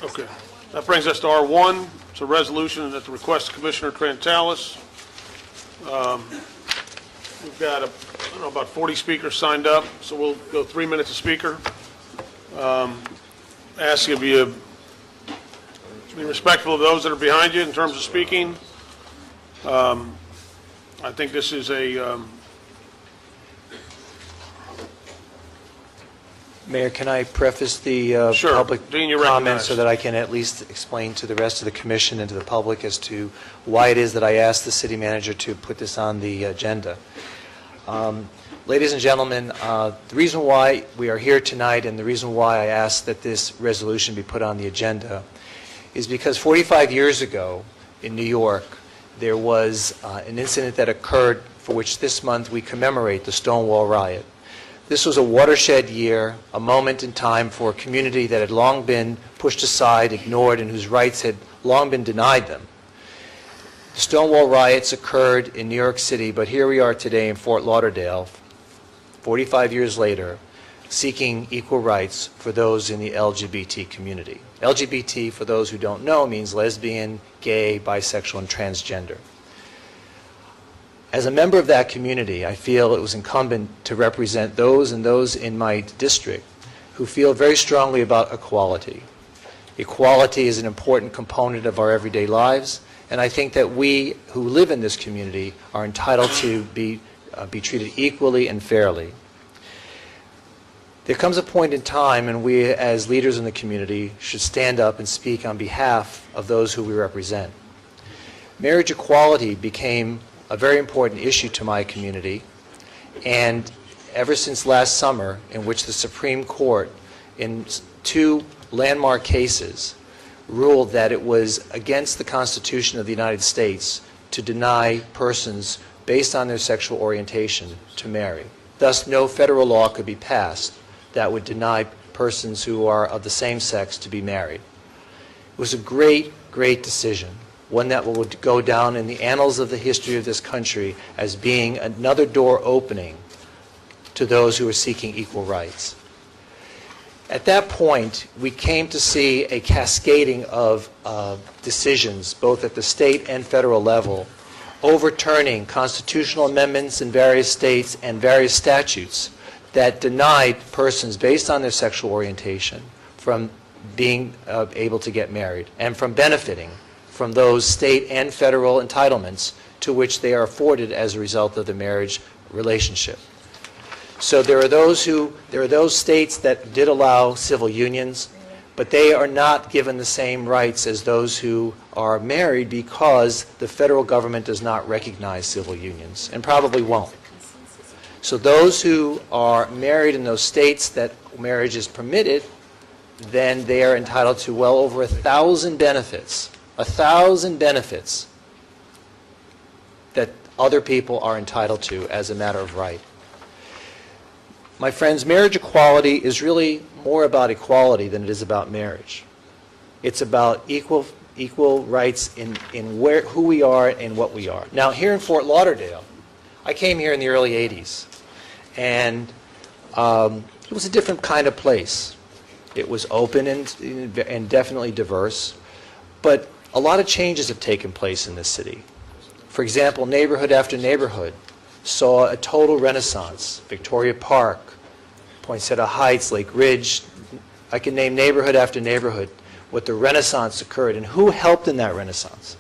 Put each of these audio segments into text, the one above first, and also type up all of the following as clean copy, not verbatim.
Okay. That brings us to R1. It's a resolution at the request of Commissioner Trentalis. We've got, I don't know, about 40 speakers signed up, so we'll go 3 minutes a speaker. Ask you to be respectful of those that are behind you in terms of speaking. I think this is a... Mayor, can I preface the Sure. public Dean, you're comments recognized. so that I can at least explain to the rest of the commission and to the public as to why it is that I asked the city manager to put this on the agenda? Ladies and gentlemen, the reason why we are here tonight and the reason why I asked that this resolution be put on the agenda is because 45 years ago in New York, there was an incident that occurred for which this month we commemorate the Stonewall Riot. This was a watershed year, a moment in time for a community that had long been pushed aside, ignored, and whose rights had long been denied them. The Stonewall riots occurred in New York City, but here we are today in Fort Lauderdale, 45 years later, seeking equal rights for those in the LGBT community. LGBT, for those who don't know, means lesbian, gay, bisexual, and transgender. As a member of that community, I feel it was incumbent to represent those and those in my district who feel very strongly about equality. Equality is an important component of our everyday lives, and I think that we who live in this community are entitled to be treated equally and fairly. There comes a point in time when we, as leaders in the community, should stand up and speak on behalf of those who we represent. Marriage equality became a very important issue to my community, and ever since last summer, in which the Supreme Court, in 2 landmark cases, ruled that it was against the Constitution of the United States to deny persons based on their sexual orientation to marry. Thus, no federal law could be passed that would deny persons who are of the same sex to be married. It was a great, great decision, one that will go down in the annals of the history of this country as being another door opening to those who are seeking equal rights. At that point, we came to see a cascading of decisions, both at the state and federal level, overturning constitutional amendments in various states and various statutes that denied persons based on their sexual orientation from being able to get married and from benefiting from those state and federal entitlements to which they are afforded as a result of the marriage relationship. So there are those states that did allow civil unions, but they are not given the same rights as those who are married because the federal government does not recognize civil unions and probably won't. So those who are married in those states that marriage is permitted, then they are entitled to well over 1,000 benefits. 1,000 benefits that other people are entitled to as a matter of right. My friends, marriage equality is really more about equality than it is about marriage. It's about equal rights in who we are and what we are. Now, here in Fort Lauderdale, I came here in the early 80s, and it was a different kind of place. It was open and definitely diverse, but a lot of changes have taken place in this city. For example, neighborhood after neighborhood saw a total renaissance. Victoria Park, Poinsettia Heights, Lake Ridge. I can name neighborhood after neighborhood what the renaissance occurred, and who helped in that renaissance?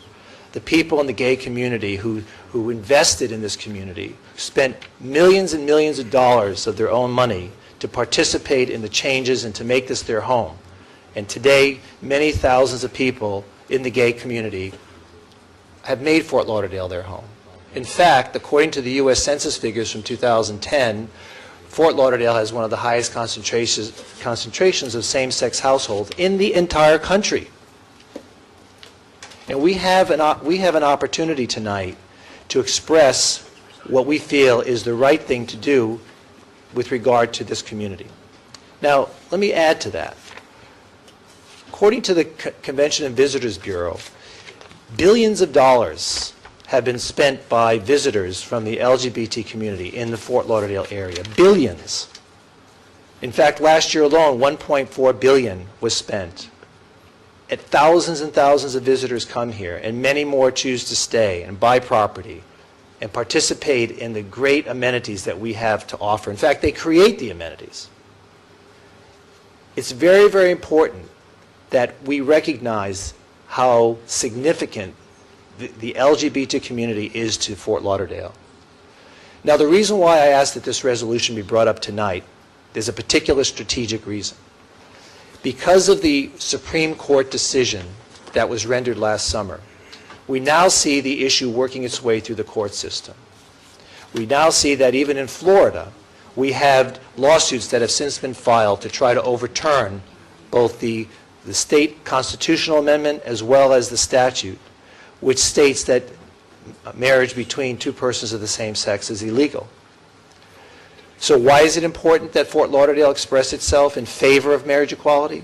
The people in the gay community who invested in this community, spent millions and millions of dollars of their own money to participate in the changes and to make this their home. And today, many thousands of people in the gay community have made Fort Lauderdale their home. In fact, according to the U.S. Census figures from 2010, Fort Lauderdale has one of the highest concentrations of same-sex households in the entire country. And we have an opportunity tonight to express what we feel is the right thing to do with regard to this community. Now, let me add to that. According to the Convention and Visitors Bureau, billions of dollars have been spent by visitors from the LGBT community in the Fort Lauderdale area. Billions. In fact, last year alone, $1.4 billion was spent and thousands of visitors come here, and many more choose to stay and buy property and participate in the great amenities that we have to offer. In fact, they create the amenities. It's very, very important that we recognize how significant the LGBT community is to Fort Lauderdale. Now, the reason why I asked that this resolution be brought up tonight, there's a particular strategic reason. Because of the Supreme Court decision that was rendered last summer, we now see the issue working its way through the court system. We now see that even in Florida, we have lawsuits that have since been filed to try to overturn both the state constitutional amendment as well as the statute, which states that marriage between two persons of the same sex is illegal. So why is it important that Fort Lauderdale express itself in favor of marriage equality?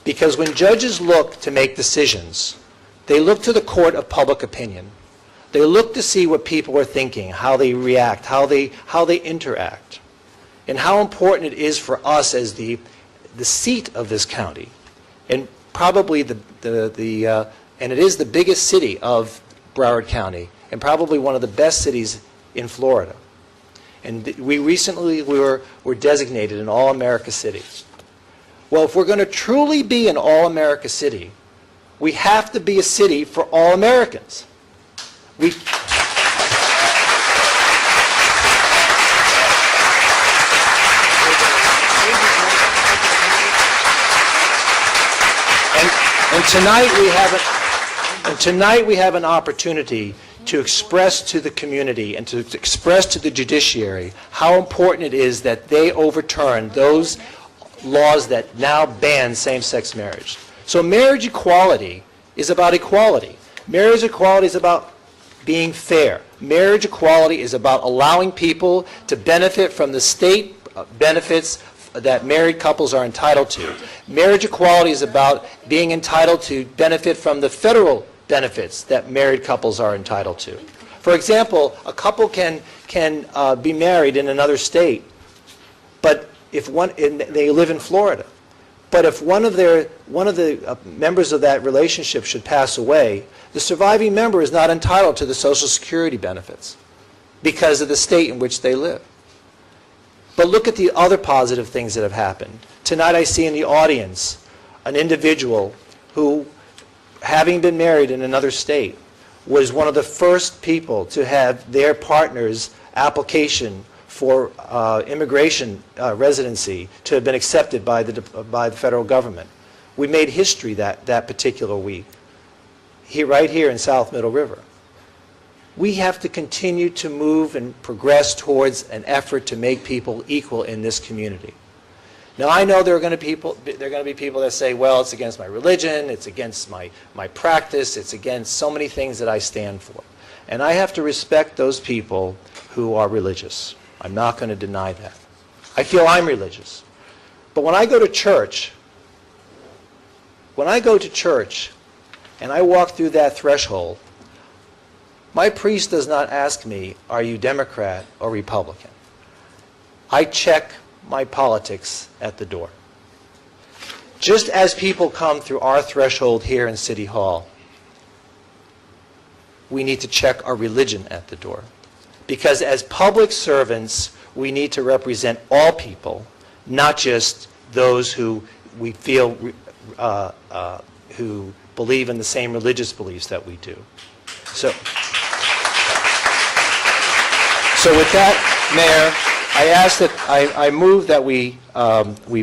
Because when judges look to make decisions, they look to the court of public opinion. They look to see what people are thinking, how they react, how they interact, and how important it is for us as the seat of this county, and probably and it is the biggest city of Broward County, and probably one of the best cities in Florida. And we recently were designated an All-America city. Well, if we're going to truly be an All-America city, we have to be a city for all Americans. And tonight we have an opportunity to express to the community and to express to the judiciary how important it is that they overturn those laws that now ban same-sex marriage. So marriage equality is about equality. Marriage equality is about being fair. Marriage equality is about allowing people to benefit from the state benefits that married couples are entitled to. Marriage equality is about being entitled to benefit from the federal benefits that married couples are entitled to. For example, a couple can be married in another state, but they live in Florida. But if one of the members of that relationship should pass away, the surviving member is not entitled to the Social Security benefits because of the state in which they live. But look at the other positive things that have happened. Tonight I see in the audience an individual who, having been married in another state, was one of the first people to have their partner's application for immigration residency to have been accepted by the federal government. We made history that particular week, right here in South Middle River. We have to continue to move and progress towards an effort to make people equal in this community. Now, I know there are going to be people that say, well, it's against my religion, it's against my practice, it's against so many things that I stand for. And I have to respect those people who are religious. I'm not going to deny that. I feel I'm religious. But when I go to church and I walk through that threshold, my priest does not ask me, are you Democrat or Republican? I check my politics at the door. Just as people come through our threshold here in City Hall, we need to check our religion at the door. Because as public servants, we need to represent all people, not just those who we feel who believe in the same religious beliefs that we do. So with that, Mayor, I move that we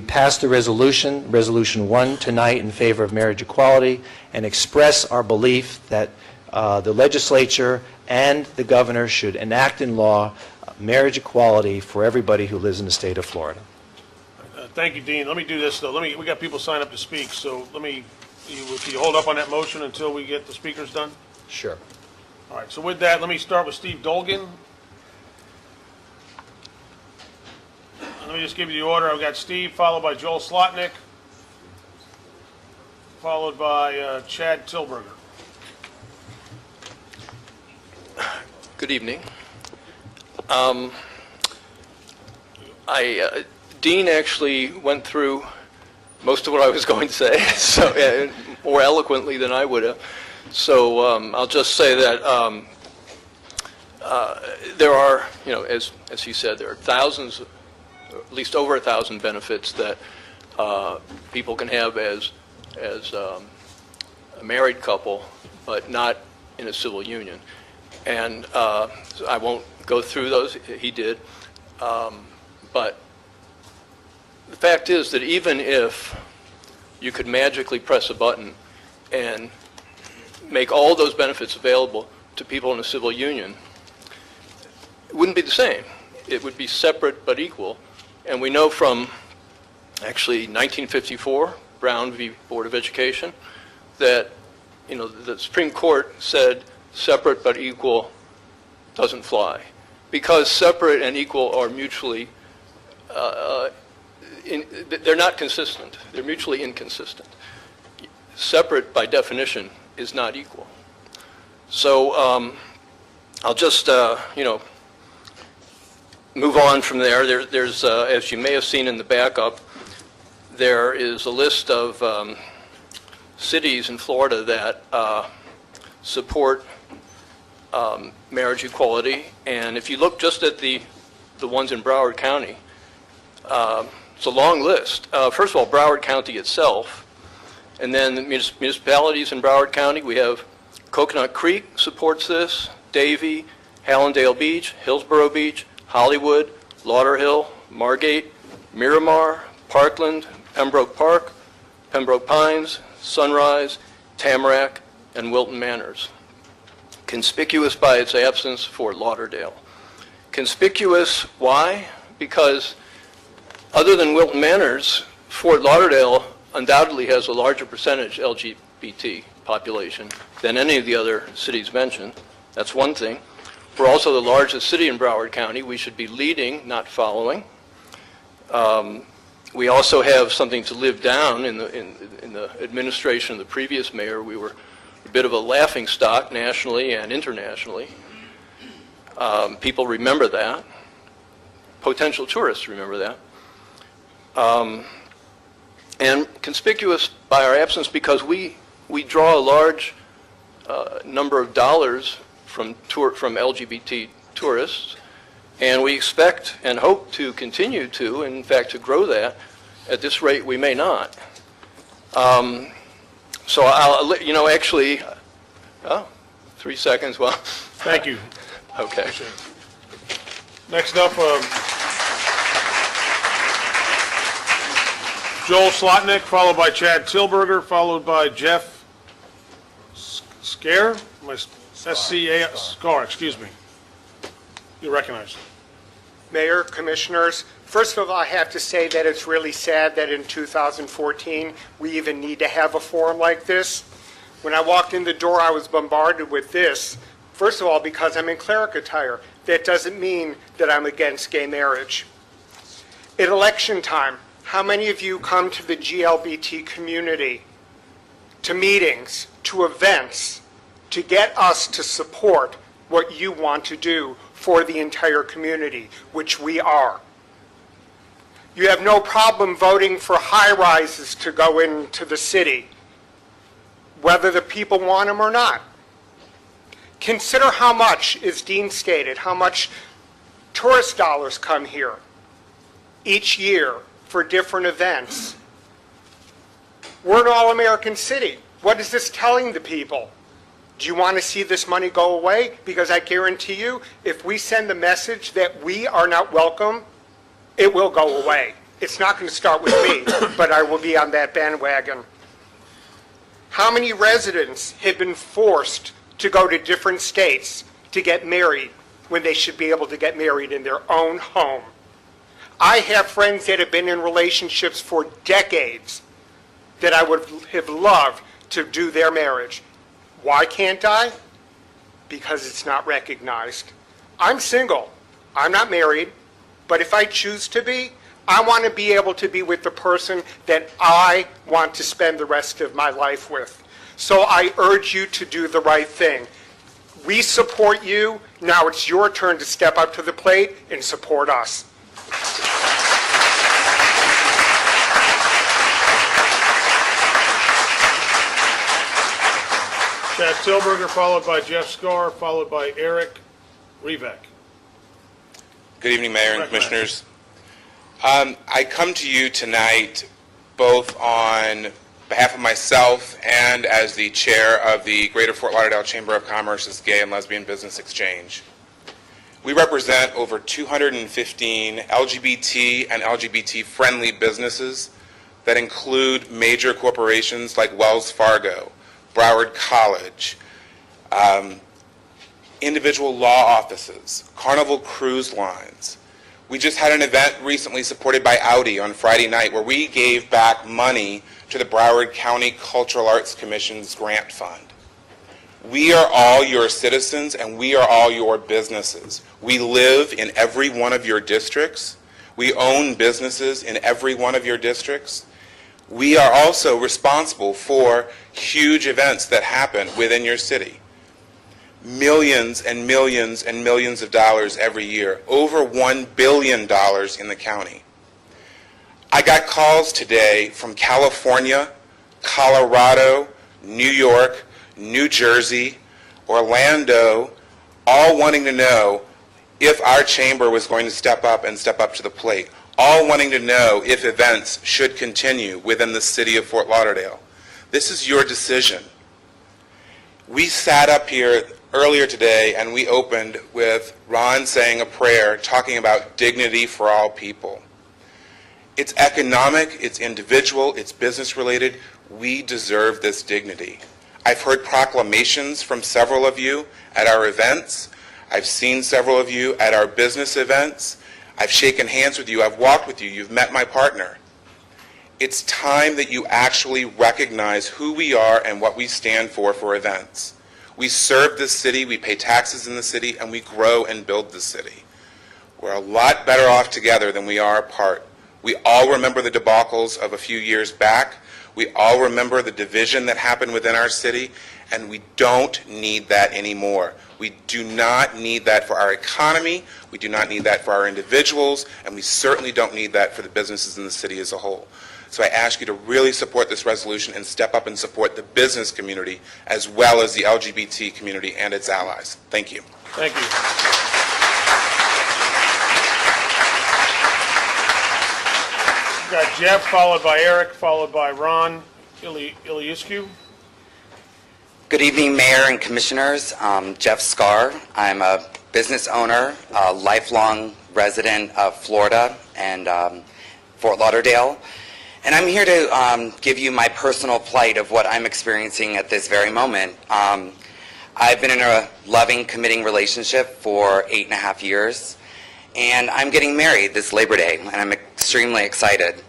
pass the Resolution 1 tonight in favor of marriage equality, and express our belief that the legislature and the governor should enact in law marriage equality for everybody who lives in the state of Florida. Thank you, Dean. Let me do this, though. We got people signed up to speak, so can you hold up on that motion until we get the speakers done? Sure. All right, so with that, let me start with Steve Dolgan. Let me just give you the order. I've got Steve, followed by Joel Slotnick, followed by Chad Tilberger. Good evening. Dean actually went through most of what I was going to say, so more eloquently than I would have. So I'll just say that there are, as he said, there are thousands, at least over 1,000 benefits that people can have as a married couple, but not in a civil union. And I won't go through those. He did. But the fact is that even if you could magically press a button and make all those benefits available to people in a civil union, it wouldn't be the same. It would be separate but equal. And we know from actually 1954, Brown v. Board of Education, that the Supreme Court said separate but equal doesn't fly, because separate and equal are mutually they're not consistent. They're mutually inconsistent. Separate, by definition, is not equal. So I'll just, move on from there. There's, as you may have seen in the backup, there is a list of cities in Florida that support marriage equality. And if you look just at the ones in Broward County, it's a long list. First of all, Broward County itself, and then the municipalities in Broward County. We have Coconut Creek supports this, Davie, Hallandale Beach, Hillsborough Beach, Hollywood, Lauderdale, Margate, Miramar, Parkland, Pembroke Park, Pembroke Pines, Sunrise, Tamarack, and Wilton Manors. Conspicuous by its absence, Fort Lauderdale. Conspicuous, why? Because other than Wilton Manors, Fort Lauderdale undoubtedly has a larger percentage LGBT population than any of the other cities mentioned. That's one thing. We're also the largest city in Broward County. We should be leading, not following. We also have something to live down in the administration of the previous mayor. We were a bit of a laughingstock nationally and internationally. People remember that. Potential tourists remember that. And conspicuous by our absence because we draw a large number of dollars from LGBT tourists, and we expect and hope to continue to, in fact, to grow that. At this rate, we may not. So I'll, actually, 3 seconds, well. Thank you. Okay. Next up, Joel Slotnick, followed by Chad Tilberger, followed by Jeff Scare, Scar, excuse me. You recognize. Mayor, Commissioners, first of all, I have to say that it's really sad that in 2014 we even need to have a forum like this. When I walked in the door, I was bombarded with this. First of all, because I'm in cleric attire, that doesn't mean that I'm against gay marriage. At election time, how many of you come to the GLBT community, to meetings, to events, to get us to support what you want to do for the entire community, which we are? You have no problem voting for high-rises to go into the city, whether the people want them or not. Consider how much, as Dean stated, how much tourist dollars come here each year for different events. We're an all-American city. What is this telling the people? Do you want to see this money go away? Because I guarantee you, if we send the message that we are not welcome, it will go away. It's not going to start with me, but I will be on that bandwagon. How many residents have been forced to go to different states to get married when they should be able to get married in their own home? I have friends that have been in relationships for decades that I would have loved to do their marriage. Why can't I? Because it's not recognized. I'm single. I'm not married. But if I choose to be, I want to be able to be with the person that I want to spend the rest of my life with. So I urge you to do the right thing. We support you. Now it's your turn to step up to the plate and support us. Chad Tilberger, followed by Jeff Scar, followed by Eric Revek. Good evening, Mayor and Recognize. Commissioners. I come to you tonight both on behalf of myself and as the chair of the Greater Fort Lauderdale Chamber of Commerce's Gay and Lesbian Business Exchange. We represent over 215 LGBT and LGBT-friendly businesses that include major corporations like Wells Fargo, Broward College, individual law offices, Carnival Cruise Lines. We just had an event recently supported by Audi on Friday night where we gave back money to the Broward County Cultural Arts Commission's grant fund. We are all your citizens and we are all your businesses. We live in every one of your districts. We own businesses in every one of your districts. We are also responsible for huge events that happen within your city. Millions and millions and millions of dollars every year, over $1 billion in the county. I got calls today from California, Colorado, New York, New Jersey, Orlando, all wanting to know if our chamber was going to step up and step up to the plate, all wanting to know if events should continue within the city of Fort Lauderdale. This is your decision. We sat up here earlier today and we opened with Ron saying a prayer talking about dignity for all people. It's economic, it's individual, it's business related. We deserve this dignity. I've heard proclamations from several of you at our events. I've seen several of you at our business events. I've shaken hands with you. I've walked with you. You've met my partner. It's time that you actually recognize who we are and what we stand for events. We serve this city, we pay taxes in the city, and we grow and build the city. We're a lot better off together than we are apart. We all remember the debacles of a few years back. We all remember the division that happened within our city, and we don't need that anymore. We do not need that for our economy, we do not need that for our individuals, and we certainly don't need that for the businesses in the city as a whole. So I ask you to really support this resolution and step up and support the business community as well as the LGBT community and its allies. Thank you. Thank you. We've got Jeff, followed by Eric, followed by Ron Iliescu. Good evening, Mayor and Commissioners. Jeff Scar. I'm a business owner, a lifelong resident of Florida and Fort Lauderdale. And I'm here to give you my personal plight of what I'm experiencing at this very moment. I've been in a loving, committing relationship for 8.5 years, and I'm getting married this Labor Day, and I'm extremely excited.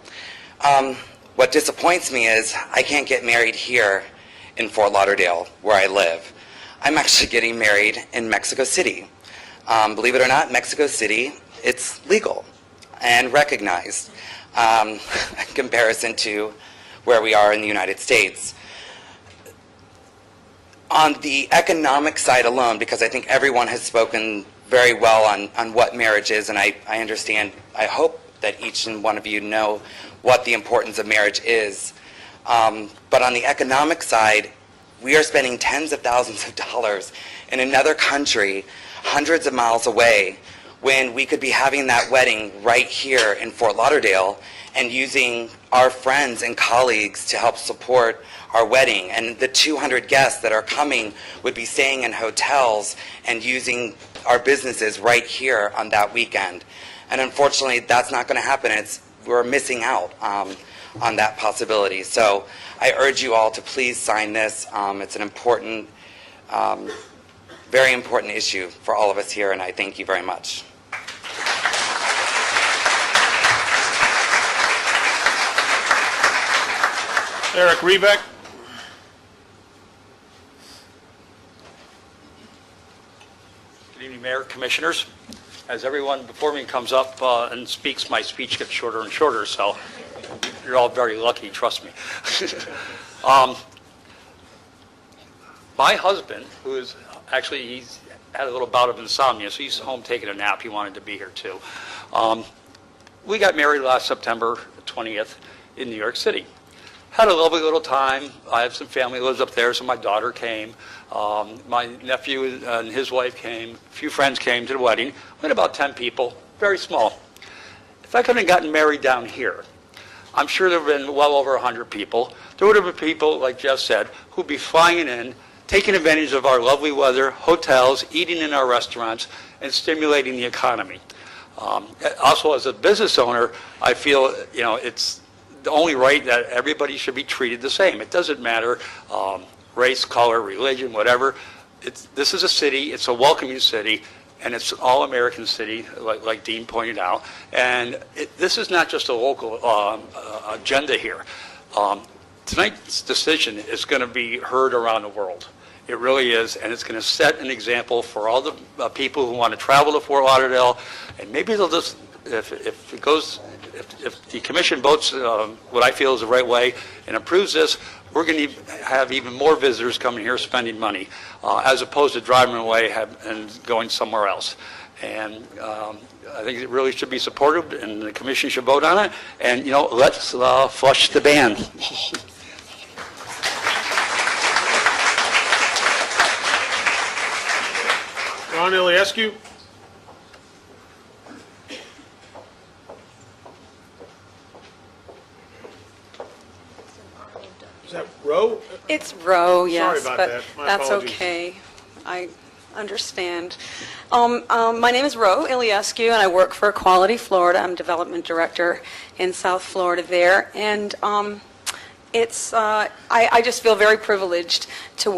What disappoints me is I can't get married here in Fort Lauderdale, where I live. I'm actually getting married in Mexico City. Believe it or not, Mexico City, it's legal and recognized in comparison to where we are in the United States. On the economic side alone, because I think everyone has spoken very well on what marriage is, and I understand, I hope that each and one of you know what the importance of marriage is. But on the economic side, we are spending tens of thousands of dollars in another country, hundreds of miles away, when we could be having that wedding right here in Fort Lauderdale and using our friends and colleagues to help support our wedding. And the 200 guests that are coming would be staying in hotels and using our businesses right here on that weekend. And unfortunately, that's not going to happen. We're missing out on that possibility. So I urge you all to please sign this. It's an important, very important issue for all of us here, and I thank you very much. Eric Revek. Good evening, Mayor, Commissioners. As everyone before me comes up and speaks, my speech gets shorter and shorter, so you're all very lucky, trust me. My husband, who is actually, he's had a little bout of insomnia, so he's home taking a nap. He wanted to be here too. We got married last September 20th in New York City. Had a lovely little time. I have some family who lives up there, so my daughter came. My nephew and his wife came. A few friends came to the wedding. We had about 10 people, very small. If I could have gotten married down here, I'm sure there would have been well over 100 people. There would have been people, like Jeff said, who'd be flying in, taking advantage of our lovely weather, hotels, eating in our restaurants, and stimulating the economy. Also, as a business owner, I feel, it's the only right that everybody should be treated the same. It doesn't matter race, color, religion, whatever. This is a city, it's a welcoming city, and it's an all-American city, like Dean pointed out. And this is not just a local agenda here. Tonight's decision is going to be heard around the world. It really is, and it's going to set an example for all the people who want to travel to Fort Lauderdale, and maybe they'll just, if the commission votes what I feel is the right way and approves this, we're going to have even more visitors coming here spending money, as opposed to driving away and going somewhere else. And I think it really should be supported, and the commission should vote on it. And, let's flush the ban. Ron Iliescu? Is that Roe? It's Roe, yes, about but that. My that's apologies. okay. I understand. My name is Roe Iliescu, and I work for Equality Florida. I'm development director in South Florida there, and I just feel very privileged to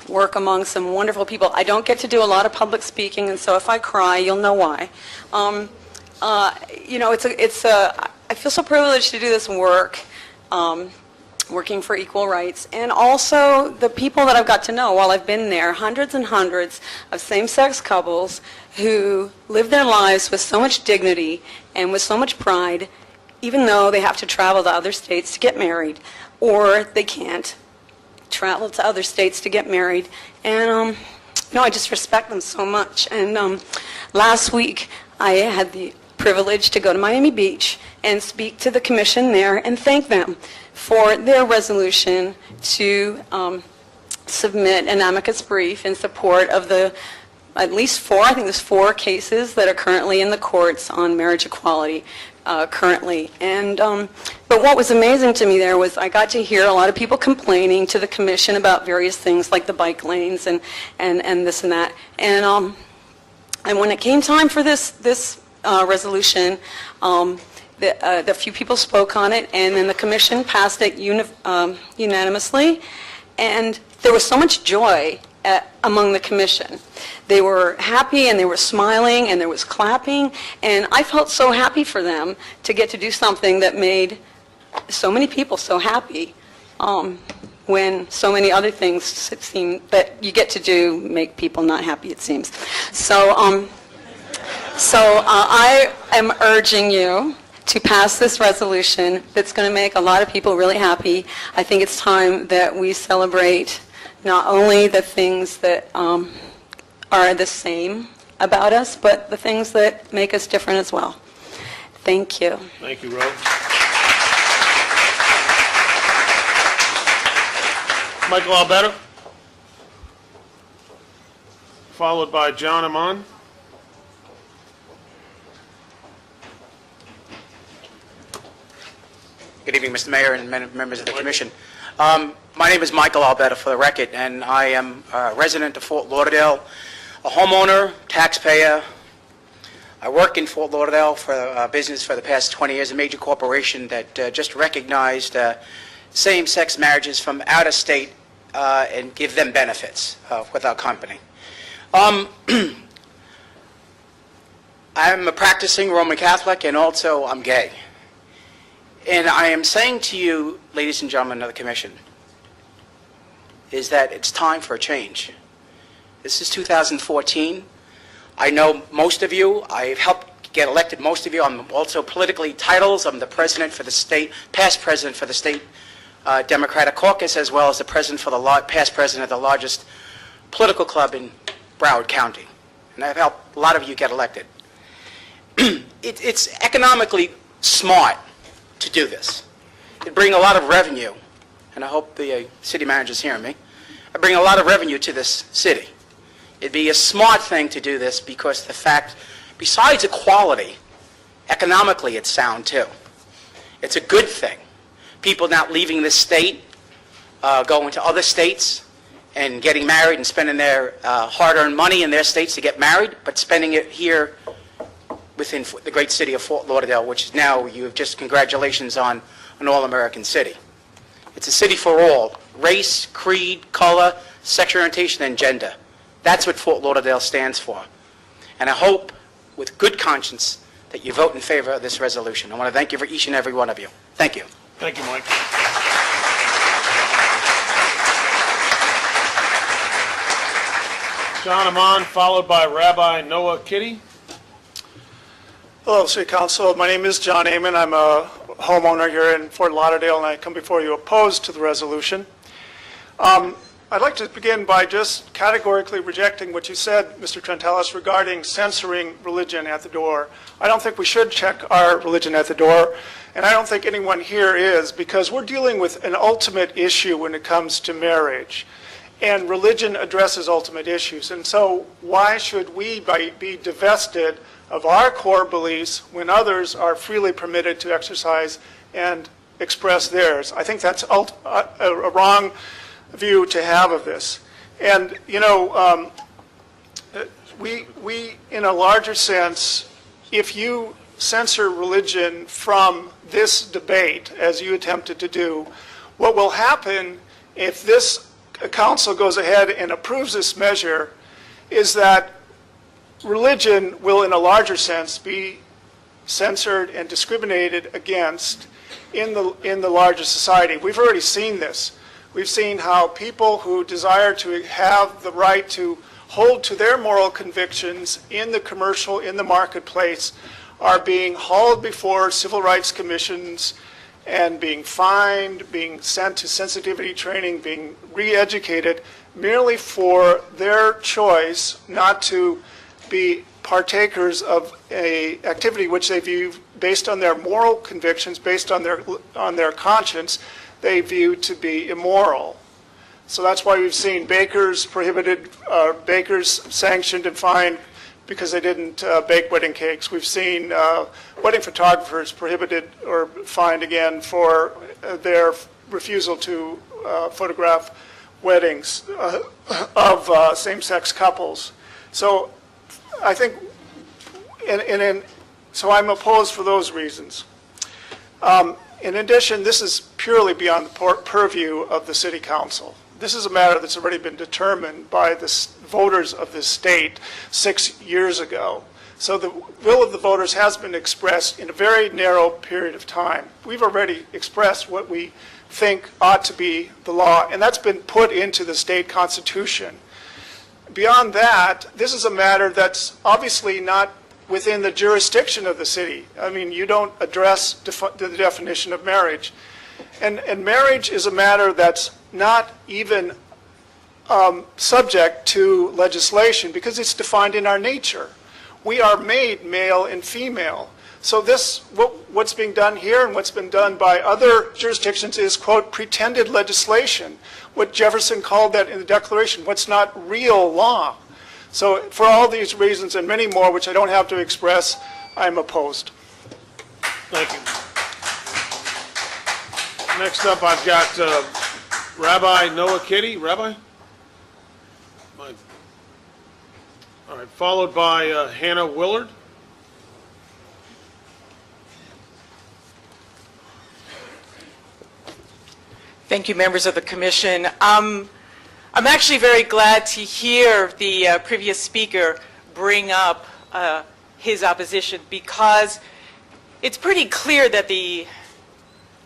work among some wonderful people. I don't get to do a lot of public speaking, and so if I cry, you'll know why. I feel so privileged to do this work. Working for equal rights, and also the people that I've got to know while I've been there, hundreds and hundreds of same-sex couples who live their lives with so much dignity and with so much pride, even though they have to travel to other states to get married, or they can't travel to other states to get married. And I just respect them so much. And last week I had the privilege to go to Miami Beach and speak to the commission there and thank them for their resolution to submit an amicus brief in support of the at least four cases that are currently in the courts on marriage equality currently. And but what was amazing to me there was I got to hear a lot of people complaining to the commission about various things like the bike lanes and this and that. And when it came time for this resolution, the few people spoke on it, and then the commission passed it unanimously, and there was so much joy among the commission. They were happy, and they were smiling, and there was clapping, and I felt so happy for them to get to do something that made so many people so happy, when so many other things seem that you get to do make people not happy, it seems. So I am urging you to pass this resolution that's going to make a lot of people really happy. I think it's time that we celebrate not only the things that are the same about us, but the things that make us different as well. Thank you. Thank you, Roe. Michael Alberta, followed by John Amon. Good evening, Mr. Mayor and members of the Commission. My name is Michael Alberta, for the record, and I am a resident of Fort Lauderdale, a homeowner, taxpayer. I work in Fort Lauderdale for a business for the past 20 years, a major corporation that just recognized same-sex marriages from out of state and give them benefits with our company. I'm a practicing Roman Catholic, and also I'm gay. And I am saying to you, ladies and gentlemen of the Commission, is that it's time for a change. This is 2014. I know most of you. I've helped get elected most of you. I'm also politically titles. I'm the president for the state, past president for the state Democratic caucus, as well as the president for the past president of the largest political club in Broward County. And I've helped a lot of you get elected. It's economically smart to do this. It'd bring a lot of revenue and I hope the city manager's hearing me, I bring a lot of revenue to this city. It'd be a smart thing to do this because the fact, besides equality, economically it's sound too. It's a good thing. People not leaving this state, going to other states and getting married and spending their hard-earned money in their states to get married, but spending it here within the great city of Fort Lauderdale, which is now, you have just congratulations on an all-American city. It's a city for all, race, creed, color, sexual orientation, and gender. That's what Fort Lauderdale stands for. And I hope, with good conscience, that you vote in favor of this resolution. I want to thank you for each and every one of you. Thank you. Thank you, Mike. John Amon, followed by Rabbi Noah Kitty. Hello, City Council. My name is John Amon. I'm a homeowner here in Fort Lauderdale, and I come before you opposed to the resolution. I'd like to begin by just categorically rejecting what you said, Mr. Trentalis, regarding censoring religion at the door. I don't think we should check our religion at the door, and I don't think anyone here is, because we're dealing with an ultimate issue when it comes to marriage. And religion addresses ultimate issues. And so why should we be divested of our core beliefs when others are freely permitted to exercise and express theirs? I think that's a wrong view to have of this. And, you know, we, in a larger sense, if you censor religion from this debate, as you attempted to do, what will happen if this council goes ahead and approves this measure is that religion will, in a larger sense, be censored and discriminated against in the larger society. We've already seen this. We've seen how people who desire to have the right to hold to their moral convictions in the marketplace are being hauled before civil rights commissions and being fined, being sent to sensitivity training, being re-educated merely for their choice not to be partakers of an activity which they view based on their moral convictions, based on their conscience, they view to be immoral. So that's why we've seen bakers prohibited, bakers sanctioned and fined because they didn't bake wedding cakes. We've seen wedding photographers prohibited or fined again for their refusal to photograph weddings of same-sex couples. So I think, so I'm opposed for those reasons. In addition, this is purely beyond the purview of the City Council. This is a matter that's already been determined by the voters of this state 6 years ago. So the will of the voters has been expressed in a very narrow period of time. We've already expressed what we think ought to be the law, and that's been put into the state constitution. Beyond that, this is a matter that's obviously not within the jurisdiction of the city. I mean, you don't address the definition of marriage. And marriage is a matter that's not even subject to legislation because it's defined in our nature. We are made male and female. So what's being done here and what's been done by other jurisdictions is, quote, pretended legislation, what Jefferson called that in the Declaration, what's not real law. So for all these reasons and many more, which I don't have to express, I'm opposed. Thank you. Next up, I've got Rabbi Noah Kitty. Rabbi? All right, followed by Hannah Willard. Thank you, members of the commission. I'm actually very glad to hear the previous speaker bring up his opposition, because it's pretty clear that the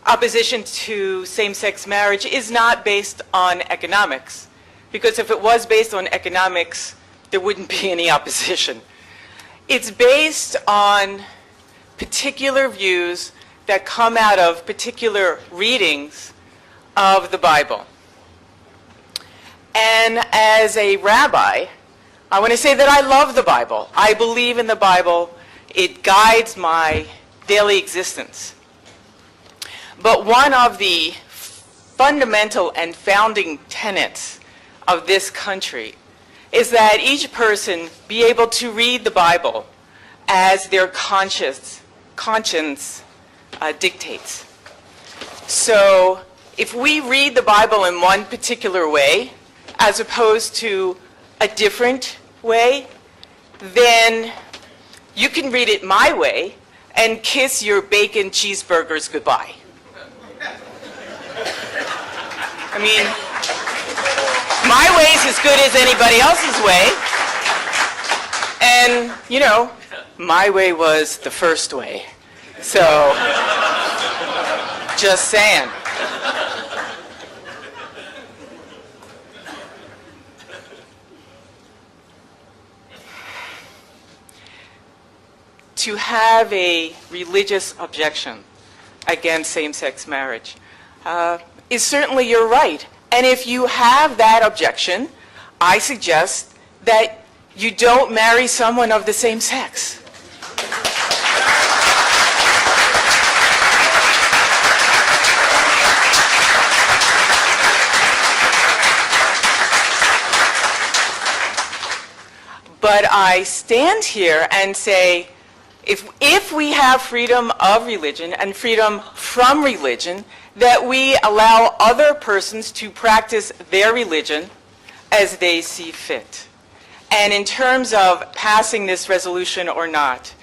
opposition to same-sex marriage is not based on economics, because if it was based on economics, there wouldn't be any opposition. It's based on particular views that come out of particular readings of the Bible. And as a rabbi, I want to say that I love the Bible. I believe in the Bible. It guides my daily existence. But one of the fundamental and founding tenets of this country is that each person be able to read the Bible as their conscience dictates. So if we read the Bible in one particular way as opposed to a different way, then you can read it my way and kiss your bacon cheeseburgers goodbye. I mean, my way is as good as anybody else's way. And, you know, my way was the first way. So, just saying. To have a religious objection against same-sex marriage is certainly your right. And if you have that objection, I suggest that you don't marry someone of the same sex. But I stand here and say, if we have freedom of religion and freedom from religion, that we allow other persons to practice their religion as they see fit. And in terms of passing this resolution or not,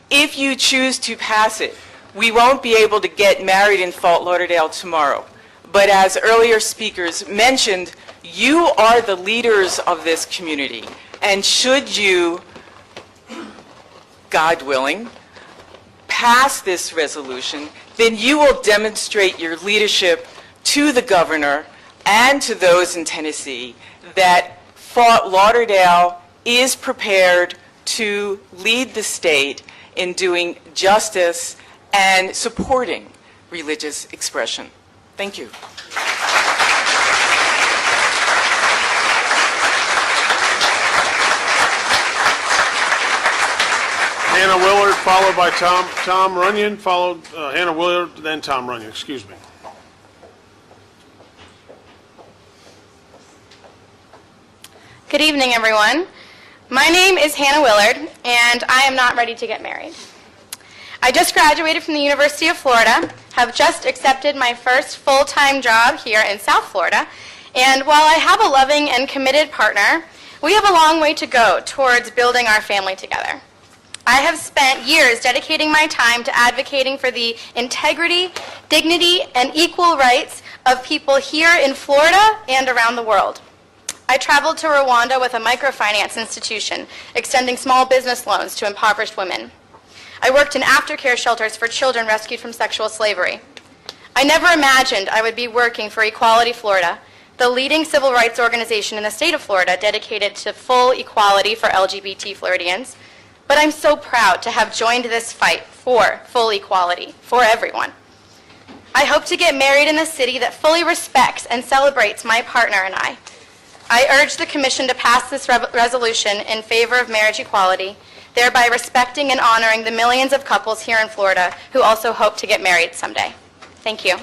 if you choose to pass it, we won't be able to get married in Fort Lauderdale tomorrow. But as earlier speakers mentioned, you are the leaders of this community. And should you, God willing, pass this resolution, then you will demonstrate your leadership to the governor and to those in Tennessee that Fort Lauderdale is prepared to lead the state in doing justice and supporting religious expression. Thank you. Hannah Willard, followed by Tom Runyon, followed Hannah Willard, then Tom Runyon, excuse me. Good evening, everyone. My name is Hannah Willard, and I am not ready to get married. I just graduated from the University of Florida, have just accepted my first full-time job here in South Florida, and while I have a loving and committed partner, we have a long way to go towards building our family together. I have spent years dedicating my time to advocating for the integrity, dignity, and equal rights of people here in Florida and around the world. I traveled to Rwanda with a microfinance institution, extending small business loans to impoverished women. I worked in aftercare shelters for children rescued from sexual slavery. I never imagined I would be working for Equality Florida, the leading civil rights organization in the state of Florida dedicated to full equality for LGBT Floridians. But I'm so proud to have joined this fight for full equality for everyone. I hope to get married in a city that fully respects and celebrates my partner and I. I urge the Commission to pass this resolution in favor of marriage equality, thereby respecting and honoring the millions of couples here in Florida who also hope to get married someday. Thank you.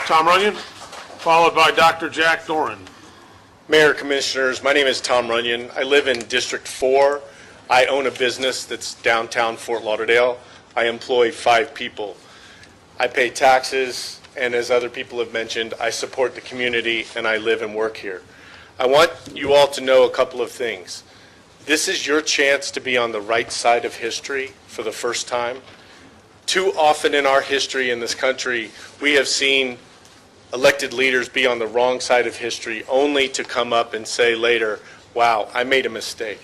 Tom Runyon, followed by Dr. Jack Doran. Mayor, Commissioners, my name is Tom Runyon. I live in District 4. I own a business that's downtown Fort Lauderdale. I employ 5 people. I pay taxes, and as other people have mentioned, I support the community and I live and work here. I want you all to know a couple of things. This is your chance to be on the right side of history for the first time. Too often in our history in this country, we have seen elected leaders be on the wrong side of history only to come up and say later, wow, I made a mistake.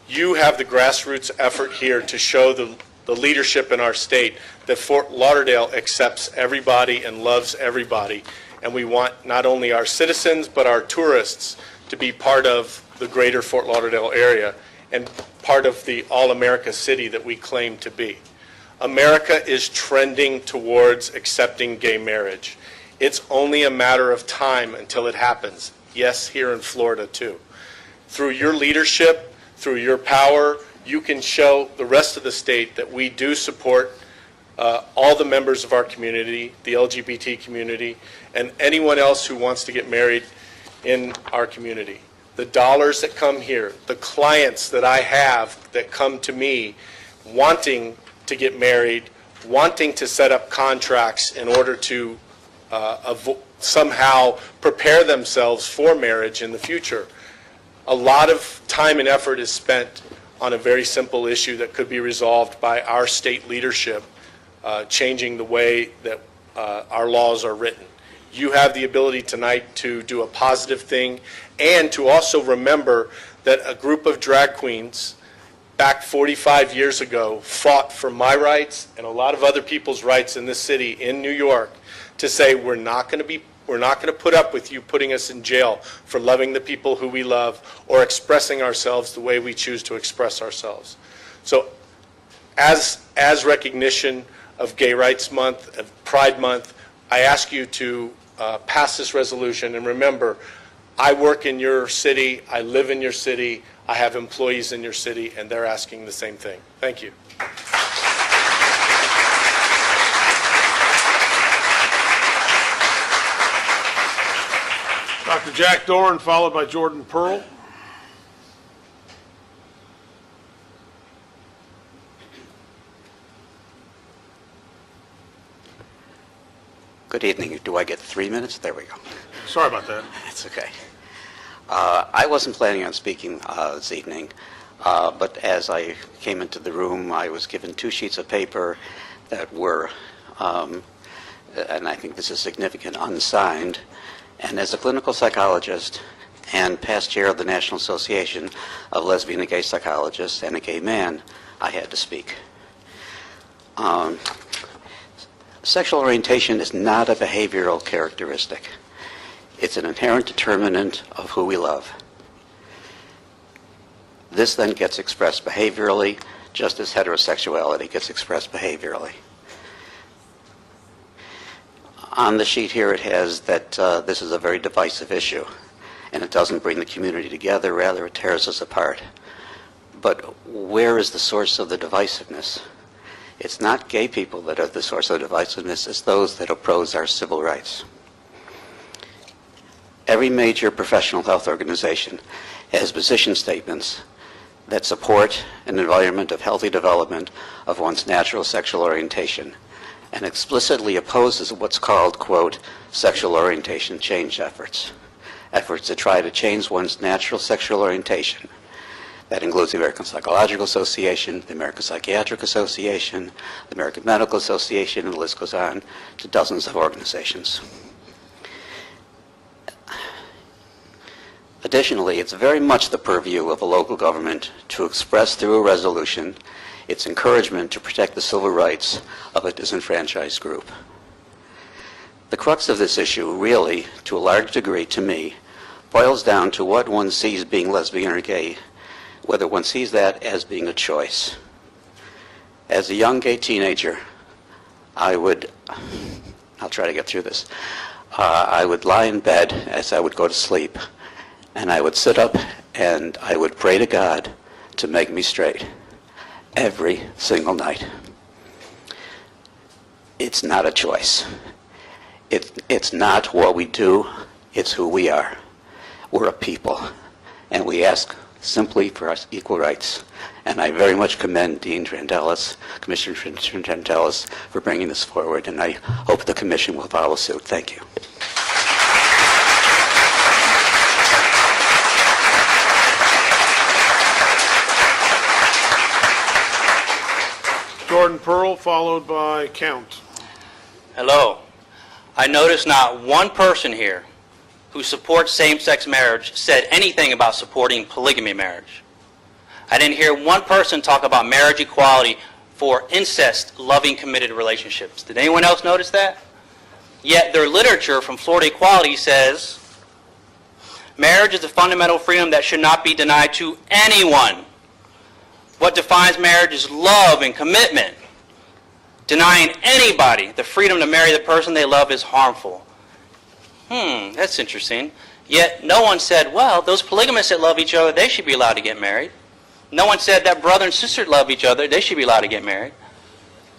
You have the grassroots effort here to show the leadership in our state that Fort Lauderdale accepts everybody and loves everybody. And we want not only our citizens, but our tourists to be part of the greater Fort Lauderdale area and part of the all-America city that we claim to be. America is trending towards accepting gay marriage. It's only a matter of time until it happens. Yes, here in Florida too. Through your leadership, through your power, you can show the rest of the state that we do support all the members of our community, the LGBT community, and anyone else who wants to get married in our community. The dollars that come here, the clients that I have that come to me wanting to get married, wanting to set up contracts in order to somehow prepare themselves for marriage in the future. A lot of time and effort is spent on a very simple issue that could be resolved by our state leadership changing the way that our laws are written. You have the ability tonight to do a positive thing and to also remember that a group of drag queens back 45 years ago fought for my rights and a lot of other people's rights in this city, in New York, to say we're not going to put up with you putting us in jail for loving the people who we love or expressing ourselves the way we choose to express ourselves. So as recognition of Gay Rights Month, of Pride Month, I ask you to pass this resolution. And remember, I work in your city, I live in your city, I have employees in your city, and they're asking the same thing. Thank you. Dr. Jack Doran, followed by Jordan Pearl. Good evening. Do I get 3 minutes? There we go. Sorry about that. That's okay. I wasn't planning on speaking this evening, but as I came into the room, I was given 2 sheets of paper that were, and I think this is significant, unsigned. And as a clinical psychologist and past chair of the National Association of Lesbian and Gay Psychologists and a gay man, I had to speak. Sexual orientation is not a behavioral characteristic. It's an inherent determinant of who we love. This then gets expressed behaviorally, just as heterosexuality gets expressed behaviorally. On the sheet here it has that this is a very divisive issue, and it doesn't bring the community together, rather it tears us apart. But where is the source of the divisiveness? It's not gay people that are the source of divisiveness, it's those that oppose our civil rights. Every major professional health organization has position statements that support an environment of healthy development of one's natural sexual orientation and explicitly opposes what's called, quote, sexual orientation change efforts to try to change one's natural sexual orientation. That includes the American Psychological Association, the American Psychiatric Association, the American Medical Association, and the list goes on to dozens of organizations. Additionally, it's very much the purview of a local government to express through a resolution its encouragement to protect the civil rights of a disenfranchised group. The crux of this issue really, to a large degree to me, boils down to what one sees being lesbian or gay, whether one sees that as being a choice. As a young gay teenager, I'll try to get through this. I would lie in bed as I would go to sleep, and I would sit up and I would pray to God to make me straight every single night. It's not a choice. It's not what we do, it's who we are. We're a people, and we ask simply for us equal rights. And I very much commend Dean Trandelis, Commissioner Trandelis, for bringing this forward, and I hope the Commission will follow suit. Thank you. Jordan Pearl, followed by Count. Hello. I noticed not one person here who supports same-sex marriage said anything about supporting polygamy marriage. I didn't hear one person talk about marriage equality for incest-loving committed relationships. Did anyone else notice that? Yet their literature from Florida Equality says marriage is a fundamental freedom that should not be denied to anyone. What defines marriage is love and commitment. Denying anybody the freedom to marry the person they love is harmful. That's interesting. Yet no one said, well, those polygamists that love each other, they should be allowed to get married. No one said that brother and sister love each other, they should be allowed to get married.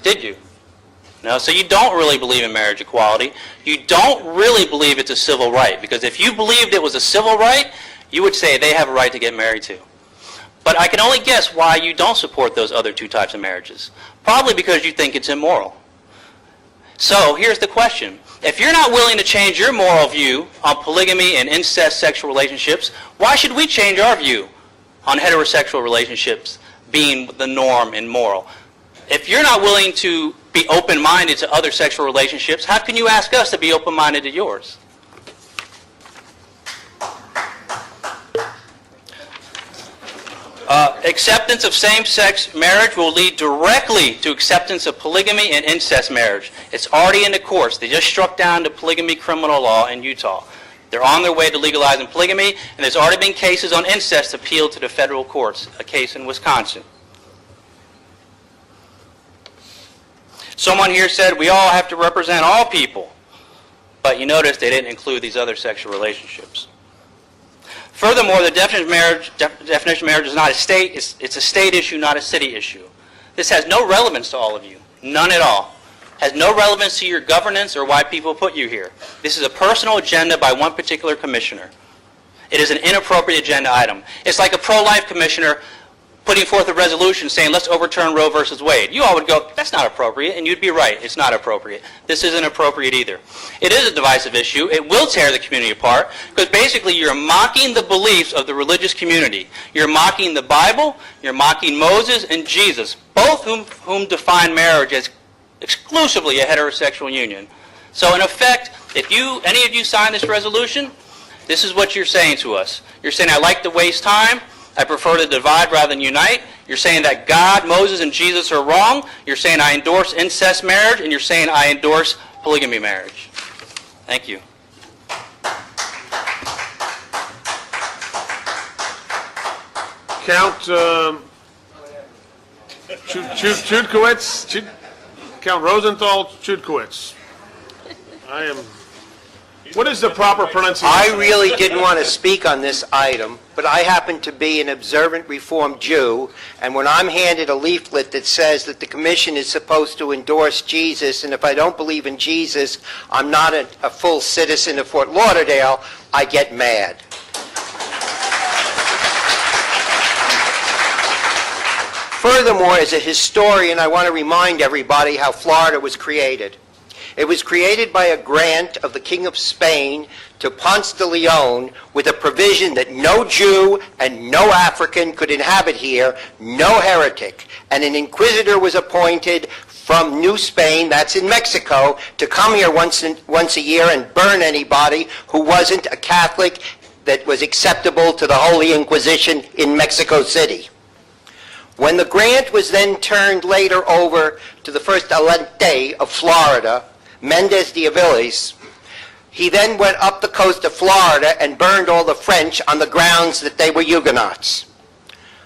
Did you? No, so you don't really believe in marriage equality. You don't really believe it's a civil right, because if you believed it was a civil right, you would say they have a right to get married too. But I can only guess why you don't support those other two types of marriages. Probably because you think it's immoral. So here's the question. If you're not willing to change your moral view on polygamy and incest sexual relationships, why should we change our view on heterosexual relationships being the norm and moral? If you're not willing to be open-minded to other sexual relationships, how can you ask us to be open-minded to yours? Acceptance of same-sex marriage will lead directly to acceptance of polygamy and incest marriage. It's already in the courts. They just struck down the polygamy criminal law in Utah. They're on their way to legalizing polygamy, and there's already been cases on incest appealed to the federal courts, a case in Wisconsin. Someone here said we all have to represent all people, but you notice they didn't include these other sexual relationships. Furthermore, the definition of marriage is not a state, it's a state issue, not a city issue. This has no relevance to all of you, none at all. Has no relevance to your governance or why people put you here. This is a personal agenda by one particular commissioner. It is an inappropriate agenda item. It's like a pro-life commissioner putting forth a resolution saying, let's overturn Roe versus Wade. You all would go, that's not appropriate, and you'd be right, it's not appropriate. This isn't appropriate either. It is a divisive issue. It will tear the community apart, because basically you're mocking the beliefs of the religious community. You're mocking the Bible, you're mocking Moses and Jesus, both whom define marriage as exclusively a heterosexual union. So in effect, if any of you sign this resolution, this is what you're saying to us. You're saying, I like to waste time, I prefer to divide rather than unite. You're saying that God, Moses, and Jesus are wrong. You're saying I endorse incest marriage, and you're saying I endorse polygamy marriage. Thank you. Count Count Rosenthal Chudkowitz. What is the proper pronunciation? I really didn't want to speak on this item, but I happen to be an observant Reformed Jew, and when I'm handed a leaflet that says that the commission is supposed to endorse Jesus, and if I don't believe in Jesus, I'm not a full citizen of Fort Lauderdale, I get mad. Furthermore, as a historian, I want to remind everybody how Florida was created. It was created by a grant of the King of Spain to Ponce de Leon with a provision that no Jew and no African could inhabit here, no heretic. And an inquisitor was appointed from New Spain, that's in Mexico, to come here once a year and burn anybody who wasn't a Catholic that was acceptable to the Holy Inquisition in Mexico City. When the grant was then turned later over to the first alcalde of Florida, Mendez de Aviles, he then went up the coast of Florida and burned all the French on the grounds that they were Huguenots.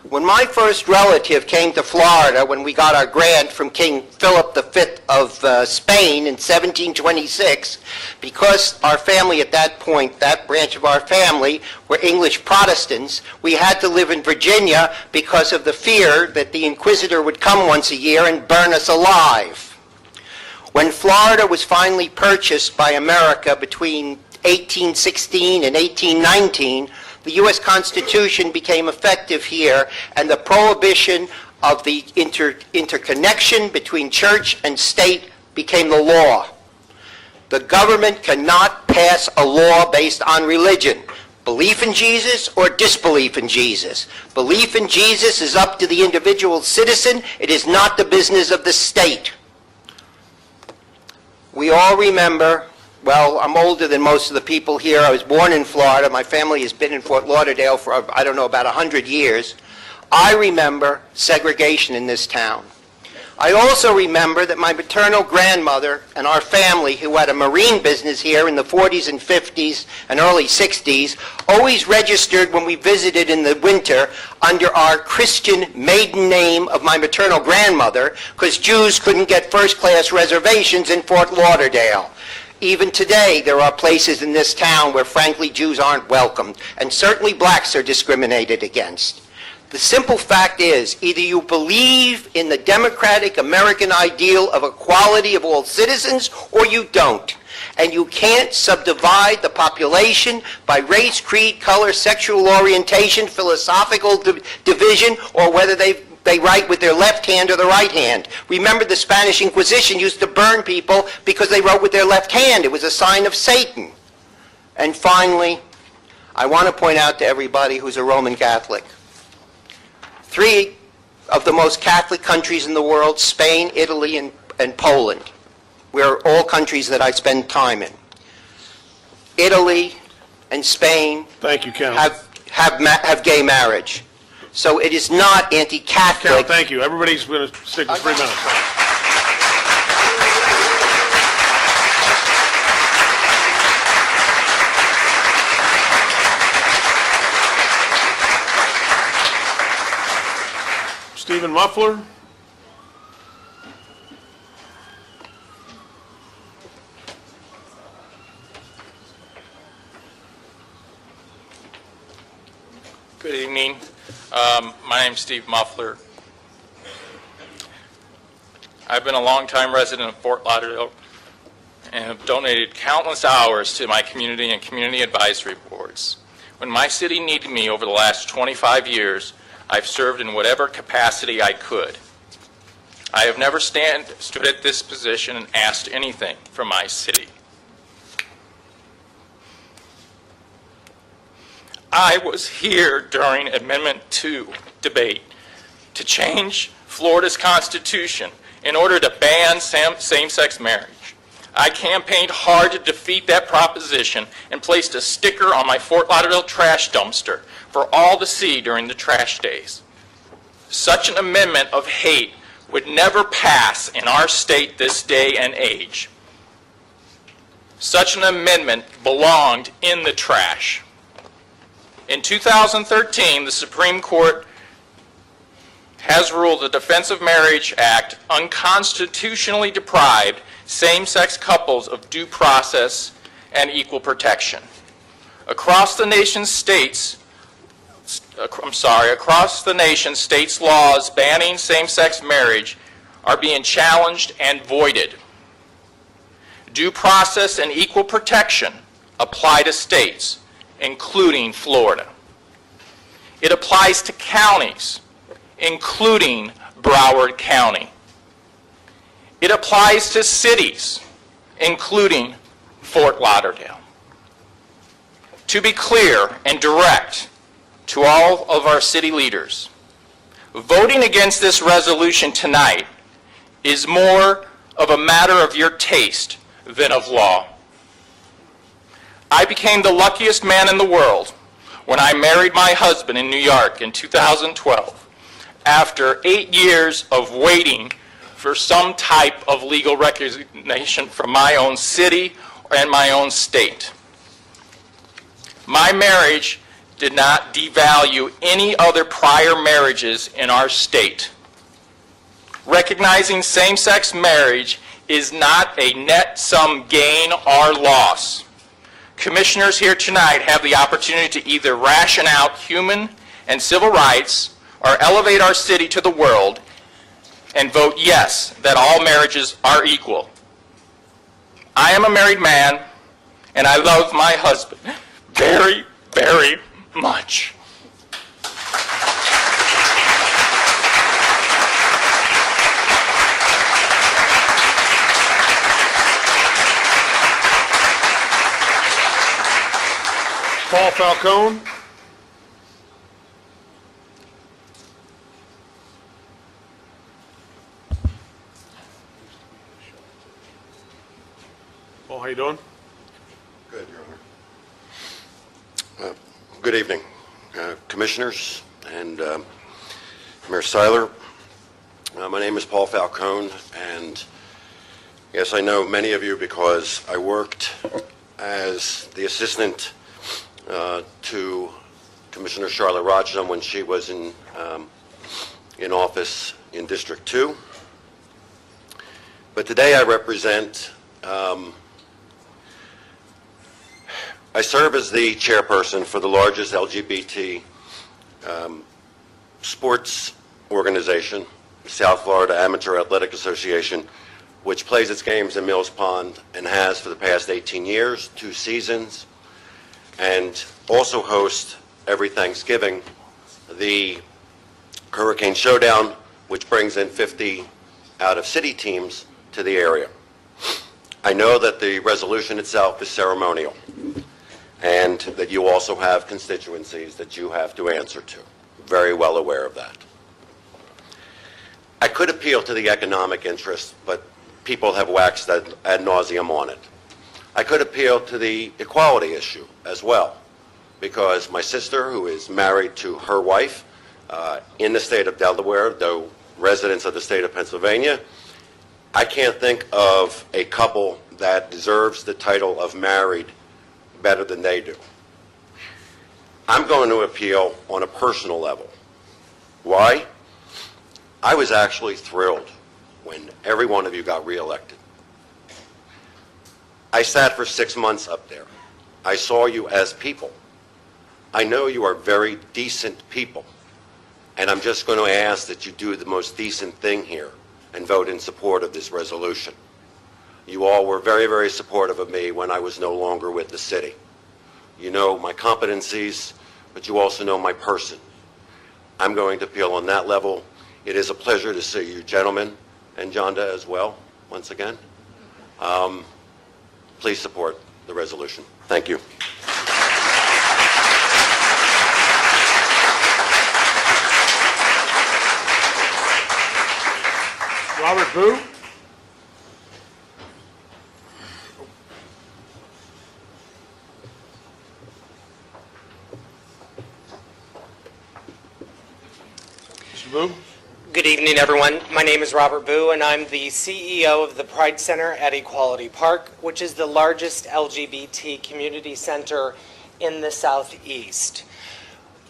When my first relative came to Florida, when we got our grant from King Philip V of Spain in 1726, because our family at that point, that branch of our family, were English Protestants, we had to live in Virginia because of the fear that the Inquisitor would come once a year and burn us alive. When Florida was finally purchased by America between 1816 and 1819, the U.S. Constitution became effective here, and the prohibition of the interconnection between church and state became the law. The government cannot pass a law based on religion. Belief in Jesus or disbelief in Jesus. Belief in Jesus is up to the individual citizen. It is not the business of the state. We all remember, well, I'm older than most of the people here. I was born in Florida. My family has been in Fort Lauderdale for, I don't know, about 100 years. I remember segregation in this town. I also remember that my maternal grandmother and our family, who had a marine business here in the 40s and 50s and early 60s, always registered when we visited in the winter under our Christian maiden name of my maternal grandmother, because Jews couldn't get first-class reservations in Fort Lauderdale. Even today, there are places in this town where, frankly, Jews aren't welcomed, and certainly blacks are discriminated against. The simple fact is, either you believe in the democratic American ideal of equality of all citizens, or you don't. And you can't subdivide the population by race, creed, color, sexual orientation, philosophical division, or whether they write with their left hand or the right hand. Remember, the Spanish Inquisition used to burn people because they wrote with their left hand. It was a sign of Satan. And finally, I want to point out to everybody who's a Roman Catholic, 3 of the most Catholic countries in the world, Spain, Italy, and Poland, were all countries that I spend time in. Italy and Spain Thank you, Ken. have gay marriage. So it is not anti-Catholic. Ken, thank you. Everybody's going to stick to 3 minutes. Thanks. Stephen Muffler. Good evening. My name's Steve Muffler. I've been a longtime resident of Fort Lauderdale and have donated countless hours to my community and community advisory boards. When my city needed me over the last 25 years, I've served in whatever capacity I could. I have never stood at this position and asked anything from my city. I was here during Amendment 2 debate to change Florida's Constitution in order to ban same-sex marriage. I campaigned hard to defeat that proposition and placed a sticker on my Fort Lauderdale trash dumpster for all to see during the trash days. Such an amendment of hate would never pass in our state this day and age. Such an amendment belonged in the trash. In 2013, the Supreme Court has ruled the Defense of Marriage Act unconstitutionally deprived same-sex couples of due process and equal protection. Across the nation, states laws banning same-sex marriage are being challenged and voided. Due process and equal protection apply to states, including Florida. It applies to counties, including Broward County. It applies to cities, including Fort Lauderdale. To be clear and direct to all of our city leaders, voting against this resolution tonight is more of a matter of your taste than of law. I became the luckiest man in the world when I married my husband in New York in 2012, after 8 years of waiting for some type of legal recognition from my own city and my own state. My marriage did not devalue any other prior marriages in our state. Recognizing same-sex marriage is not a net sum gain or loss. Commissioners here tonight have the opportunity to either ration out human and civil rights or elevate our city to the world and vote yes, that all marriages are equal. I am a married man, and I love my husband very, very much. Paul Falcone. Paul, how you doing? Good, Your Honor. Good evening, Commissioners and Mayor Seiler. My name is Paul Falcone, and yes, I know many of you because I worked as the assistant to Commissioner Charlotte Rochon when she was in office in District 2. But today I represent, I serve as the chairperson for the largest LGBT sports organization, South Florida Amateur Athletic Association, which plays its games in Mills Pond and has for the past 18 years, 2 seasons, and also hosts every Thanksgiving the Hurricane Showdown, which brings in 50 out-of-city teams to the area. I know that the resolution itself is ceremonial, and that you also have constituencies that you have to answer to. Very well aware of that. I could appeal to the economic interest, but people have waxed ad nauseum on it. I could appeal to the equality issue as well, because my sister, who is married to her wife in the state of Delaware, though residents of the state of Pennsylvania, I can't think of a couple that deserves the title of married better than they do. I'm going to appeal on a personal level. Why? I was actually thrilled when every one of you got reelected. I sat for 6 months up there. I saw you as people. I know you are very decent people, and I'm just going to ask that you do the most decent thing here and vote in support of this resolution. You all were very, very supportive of me when I was no longer with the city. You know my competencies, but you also know my person. I'm going to appeal on that level. It is a pleasure to see you gentlemen, and Jonda as well, once again. Please support the resolution. Thank you. Robert Boo? Mr. Boo? Good evening, everyone. My name is Robert Boo, and I'm the CEO of the Pride Center at Equality Park, which is the largest LGBT community center in the Southeast.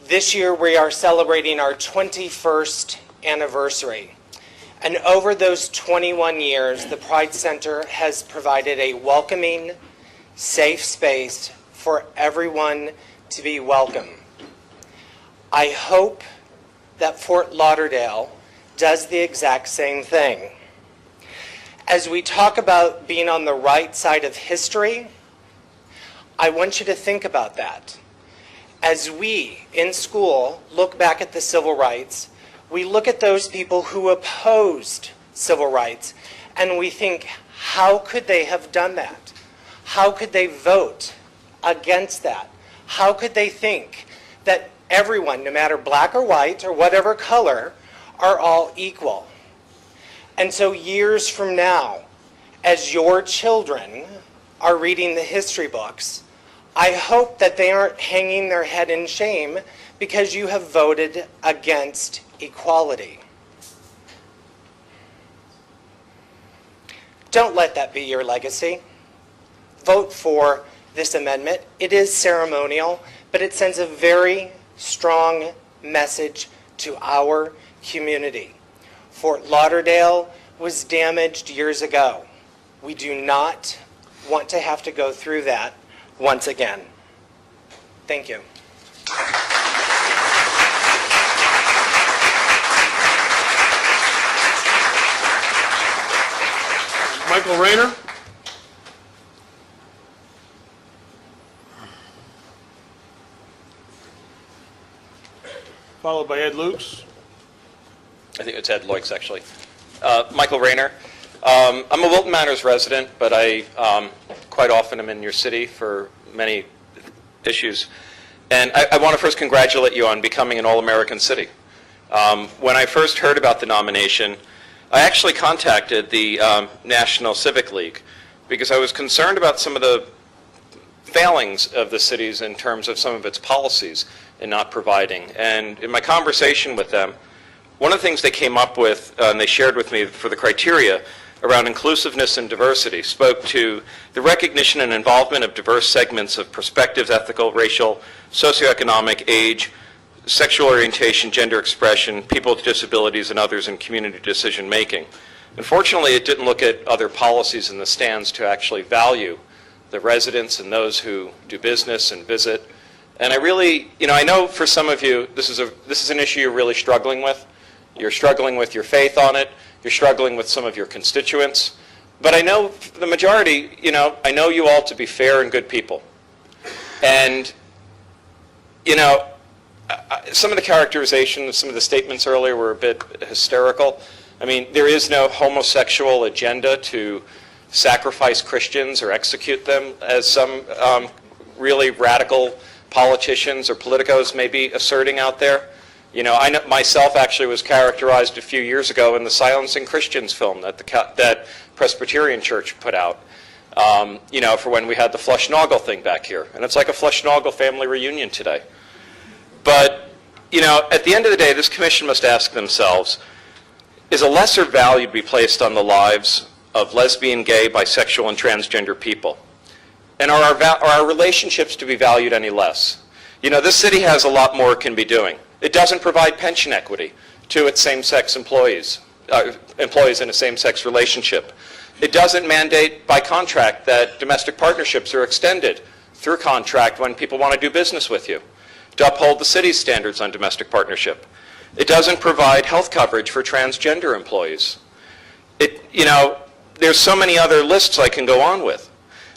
This year, we are celebrating our 21st anniversary. And over those 21 years, the Pride Center has provided a welcoming, safe space for everyone to be welcome. I hope that Fort Lauderdale does the exact same thing. As we talk about being on the right side of history, I want you to think about that. As we, in school, look back at the civil rights, we look at those people who opposed civil rights, and we think, how could they have done that? How could they vote against that? How could they think that everyone, no matter black or white or whatever color, are all equal? And so years from now, as your children are reading the history books, I hope that they aren't hanging their head in shame because you have voted against equality. Don't let that be your legacy. Vote for this amendment. It is ceremonial, but it sends a very strong message to our community. Fort Lauderdale was damaged years ago. We do not want to have to go through that once again. Thank you. Michael Rayner? Followed by Ed Lukes. I think it's Ed Loix, actually. Michael Rayner. I'm a Wilton Manors resident, but I quite often am in your city for many issues. And I want to first congratulate you on becoming an all-American city. When I first heard about the nomination, I actually contacted the National Civic League because I was concerned about some of the failings of the cities in terms of some of its policies in not providing. And in my conversation with them, one of the things they came up with, and they shared with me for the criteria around inclusiveness and diversity, spoke to the recognition and involvement of diverse segments of perspectives, ethical, racial, socioeconomic, age, sexual orientation, gender expression, people with disabilities, and others in community decision making. Unfortunately, it didn't look at other policies in the stands to actually value the residents and those who do business and visit And I really, I know for some of you, this is an issue you're really struggling with. You're struggling with your faith on it. You're struggling with some of your constituents. But I know the majority, I know you all to be fair and good people. And, some of the characterization of some of the statements earlier were a bit hysterical. I mean, there is no homosexual agenda to sacrifice Christians or execute them, as some really radical politicians or politicos may be asserting out there. I know myself actually was characterized a few years ago in the Silencing Christians film that Presbyterian Church put out, for when we had the Flush-Noggle thing back here. And it's like a Flush-Noggle family reunion today. But, at the end of the day, this commission must ask themselves, is a lesser value to be placed on the lives of lesbian, gay, bisexual, and transgender people? And are our relationships to be valued any less? This city has a lot more it can be doing. It doesn't provide pension equity to its same-sex employees in a same-sex relationship. It doesn't mandate by contract that domestic partnerships are extended through contract when people want to do business with you, to uphold the city's standards on domestic partnership. It doesn't provide health coverage for transgender employees. There's so many other lists I can go on with.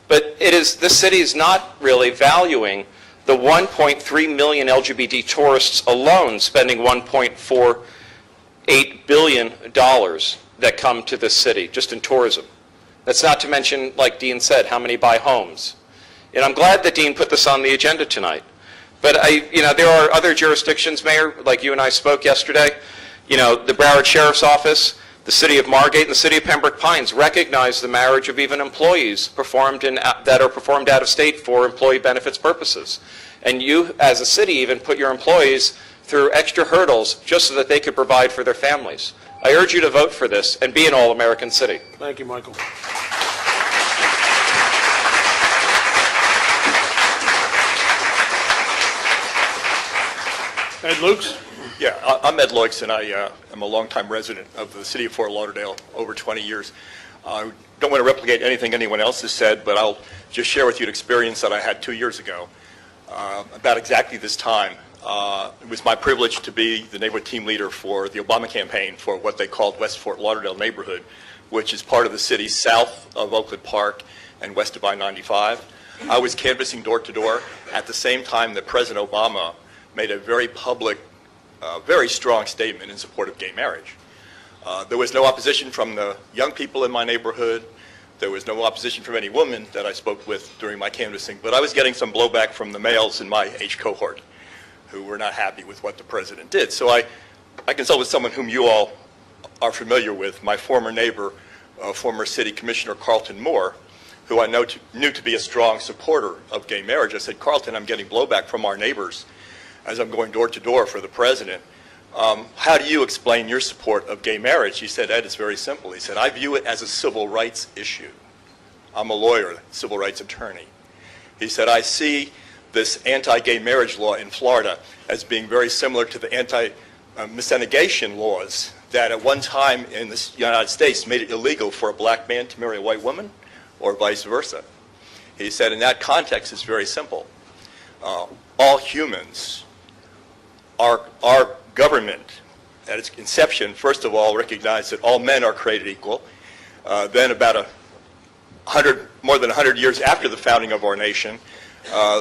But this city is not really valuing the 1.3 million LGBT tourists alone, spending $1.48 billion that come to this city, just in tourism. That's not to mention, like Dean said, how many buy homes. And I'm glad that Dean put this on the agenda tonight. But there are other jurisdictions, Mayor, like you and I spoke yesterday. The Broward Sheriff's Office, the City of Margate, and the City of Pembroke Pines recognize the marriage of even employees that are performed out of state for employee benefits purposes. And you, as a city, even put your employees through extra hurdles just so that they could provide for their families. I urge you to vote for this and be an all-American city. Thank you, Michael. Ed Lukes? Yeah, I'm Ed Lukes, and I am a longtime resident of the city of Fort Lauderdale, over 20 years. I don't want to replicate anything anyone else has said, but I'll just share with you an experience that I had 2 years ago. About exactly this time, it was my privilege to be the neighborhood team leader for the Obama campaign for what they called West Fort Lauderdale neighborhood, which is part of the city south of Oakland Park and west of I-95. I was canvassing door to door at the same time that President Obama made a very public, very strong statement in support of gay marriage. There was no opposition from the young people in my neighborhood. There was no opposition from any women that I spoke with during my canvassing, but I was getting some blowback from the males in my age cohort who were not happy with what the president did. So I consulted with someone whom you all are familiar with, my former neighbor, former city commissioner Carlton Moore, who I knew to be a strong supporter of gay marriage. I said, Carlton, I'm getting blowback from our neighbors as I'm going door to door for the president. How do you explain your support of gay marriage? He said, Ed, it's very simple. He said, I view it as a civil rights issue. I'm a lawyer, civil rights attorney. He said, I see this anti-gay marriage law in Florida as being very similar to the anti-miscegenation laws that at one time in the United States made it illegal for a black man to marry a white woman or vice versa. He said, in that context, it's very simple. All humans, our government, at its inception, first of all, recognized that all men are created equal. Then about more than 100 years after the founding of our nation,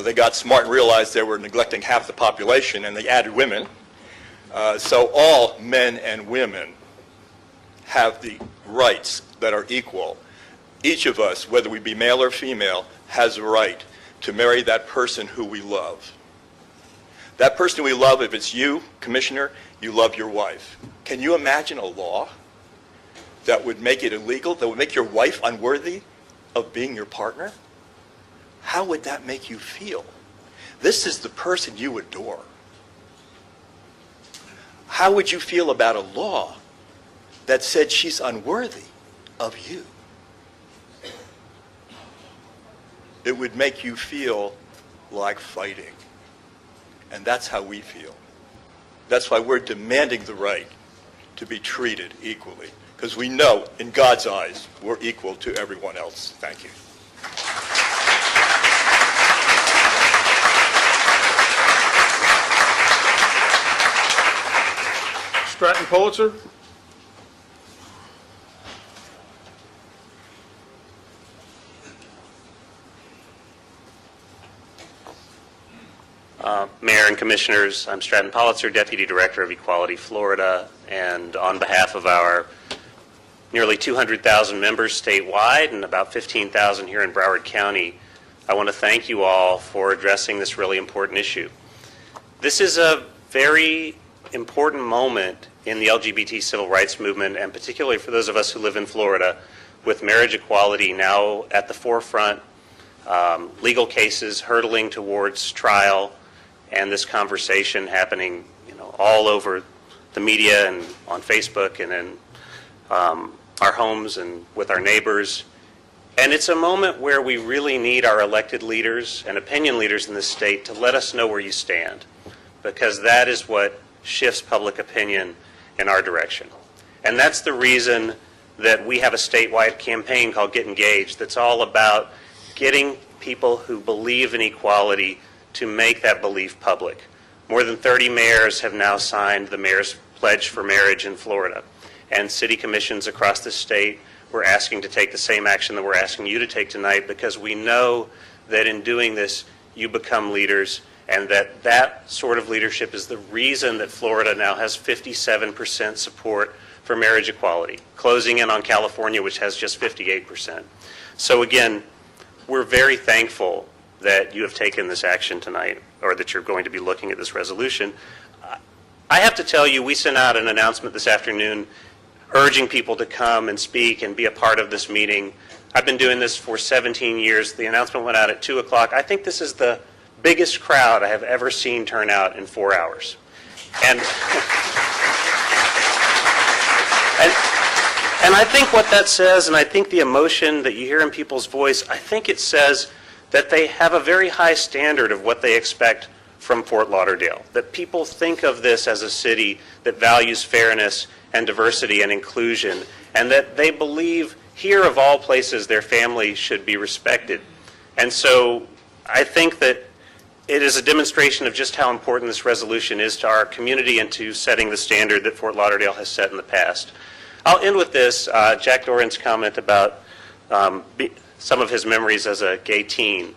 they got smart and realized they were neglecting half the population, and they added women. So all men and women have the rights that are equal. Each of us, whether we be male or female, has a right to marry that person who we love. That person we love, if it's you, Commissioner, you love your wife. Can you imagine a law that would make it illegal, that would make your wife unworthy of being your partner? How would that make you feel? This is the person you adore. How would you feel about a law that said she's unworthy of you? It would make you feel like fighting. And that's how we feel. That's why we're demanding the right to be treated equally. Because we know, in God's eyes, we're equal to everyone else. Thank you. Stratton Pulitzer? Mayor and Commissioners, I'm Stratton Pulitzer, Deputy Director of Equality Florida, and on behalf of our nearly 200,000 members statewide and about 15,000 here in Broward County, I want to thank you all for addressing this really important issue. This is a very important moment in the LGBT civil rights movement, and particularly for those of us who live in Florida, with marriage equality now at the forefront, legal cases hurtling towards trial, and this conversation happening, all over the media and on Facebook and in our homes and with our neighbors. And it's a moment where we really need our elected leaders and opinion leaders in this state to let us know where you stand, because that is what shifts public opinion in our direction. And that's the reason that we have a statewide campaign called Get Engaged that's all about getting people who believe in equality to make that belief public. More than 30 mayors have now signed the Mayor's Pledge for Marriage in Florida, and city commissions across the state we're asking to take the same action that we're asking you to take tonight, because we know that in doing this you become leaders, and that sort of leadership is the reason that Florida now has 57% support for marriage equality, closing in on California, which has just 58%. So again, we're very thankful that you have taken this action tonight, or that you're going to be looking at this resolution. I have to tell you, we sent out an announcement this afternoon urging people to come and speak and be a part of this meeting. I've been doing this for 17 years. The announcement went out at 2 o'clock. I think this is the biggest crowd I have ever seen turn out in 4 hours. And I think what that says, and I think the emotion that you hear in people's voice, I think it says that they have a very high standard of what they expect from Fort Lauderdale, that people think of this as a city that values fairness and diversity and inclusion, and that they believe here of all places their family should be respected. And so I think that it is a demonstration of just how important this resolution is to our community and to setting the standard that Fort Lauderdale has set in the past. I'll end with this, Jack Doran's comment about some of his memories as a gay teen.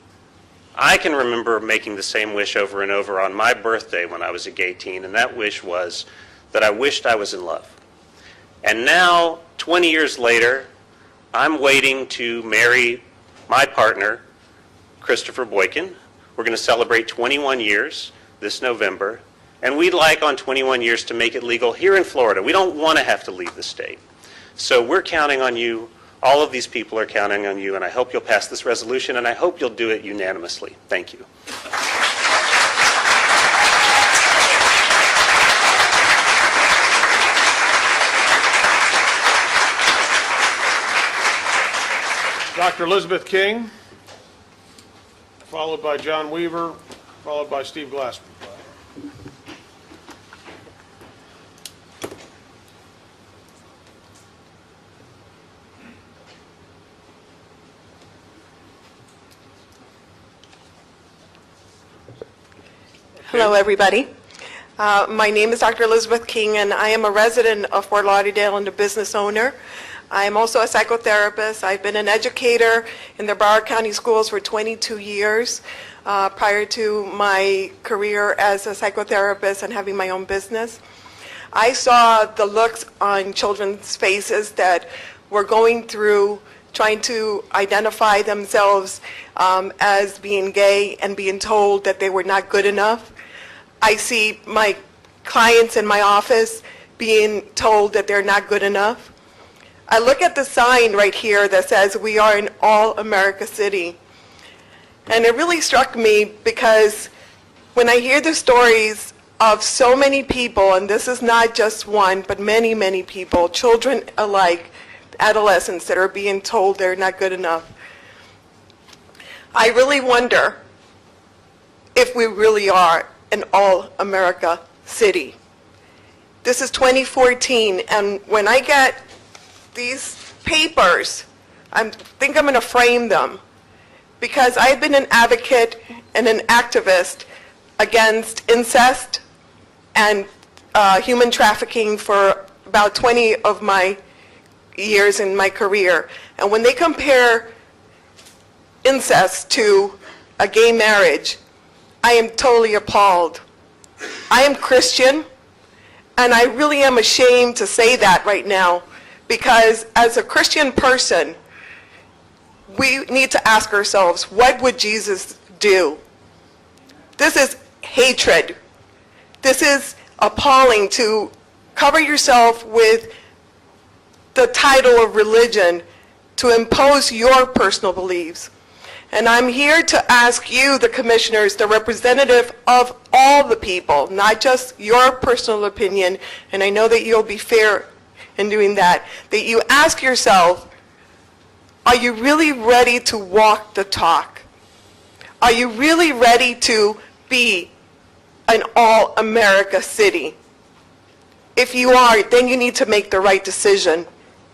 I can remember making the same wish over and over on my birthday when I was a gay teen, and that wish was that I wished I was in love. And now, 20 years later, I'm waiting to marry my partner, Christopher Boykin. We're going to celebrate 21 years this November, and we'd like on 21 years to make it legal here in Florida. We don't want to have to leave the state. So we're counting on you. All of these people are counting on you, and I hope you'll pass this resolution, and I hope you'll do it unanimously. Thank you. Dr. Elizabeth King, followed by John Weaver, followed by Steve Glassman. Hello, everybody. My name is Dr. Elizabeth King, and I am a resident of Fort Lauderdale and a business owner. I am also a psychotherapist. I've been an educator in the Broward County Schools for 22 years prior to my career as a psychotherapist and having my own business. I saw the looks on children's faces that were going through trying to identify themselves as being gay and being told that they were not good enough. I see my clients in my office being told that they're not good enough. I look at the sign right here that says we are an all-America city. And it really struck me because when I hear the stories of so many people, and this is not just one, but many, many people, children alike, adolescents that are being told they're not good enough, I really wonder if we really are an all-America city. This is 2014, and when I get these papers, I think I'm going to frame them, because I've been an advocate and an activist against incest and human trafficking for about 20 of my years in my career. And when they compare incest to a gay marriage, I am totally appalled. I am Christian, and I really am ashamed to say that right now, because as a Christian person, we need to ask ourselves, what would Jesus do? This is hatred. This is appalling to cover yourself with the title of religion to impose your personal beliefs. And I'm here to ask you, the commissioners, the representative of all the people, not just your personal opinion, and I know that you'll be fair in doing that, that you ask yourself, are you really ready to walk the talk? Are you really ready to be an all-America city? If you are, then you need to make the right decision.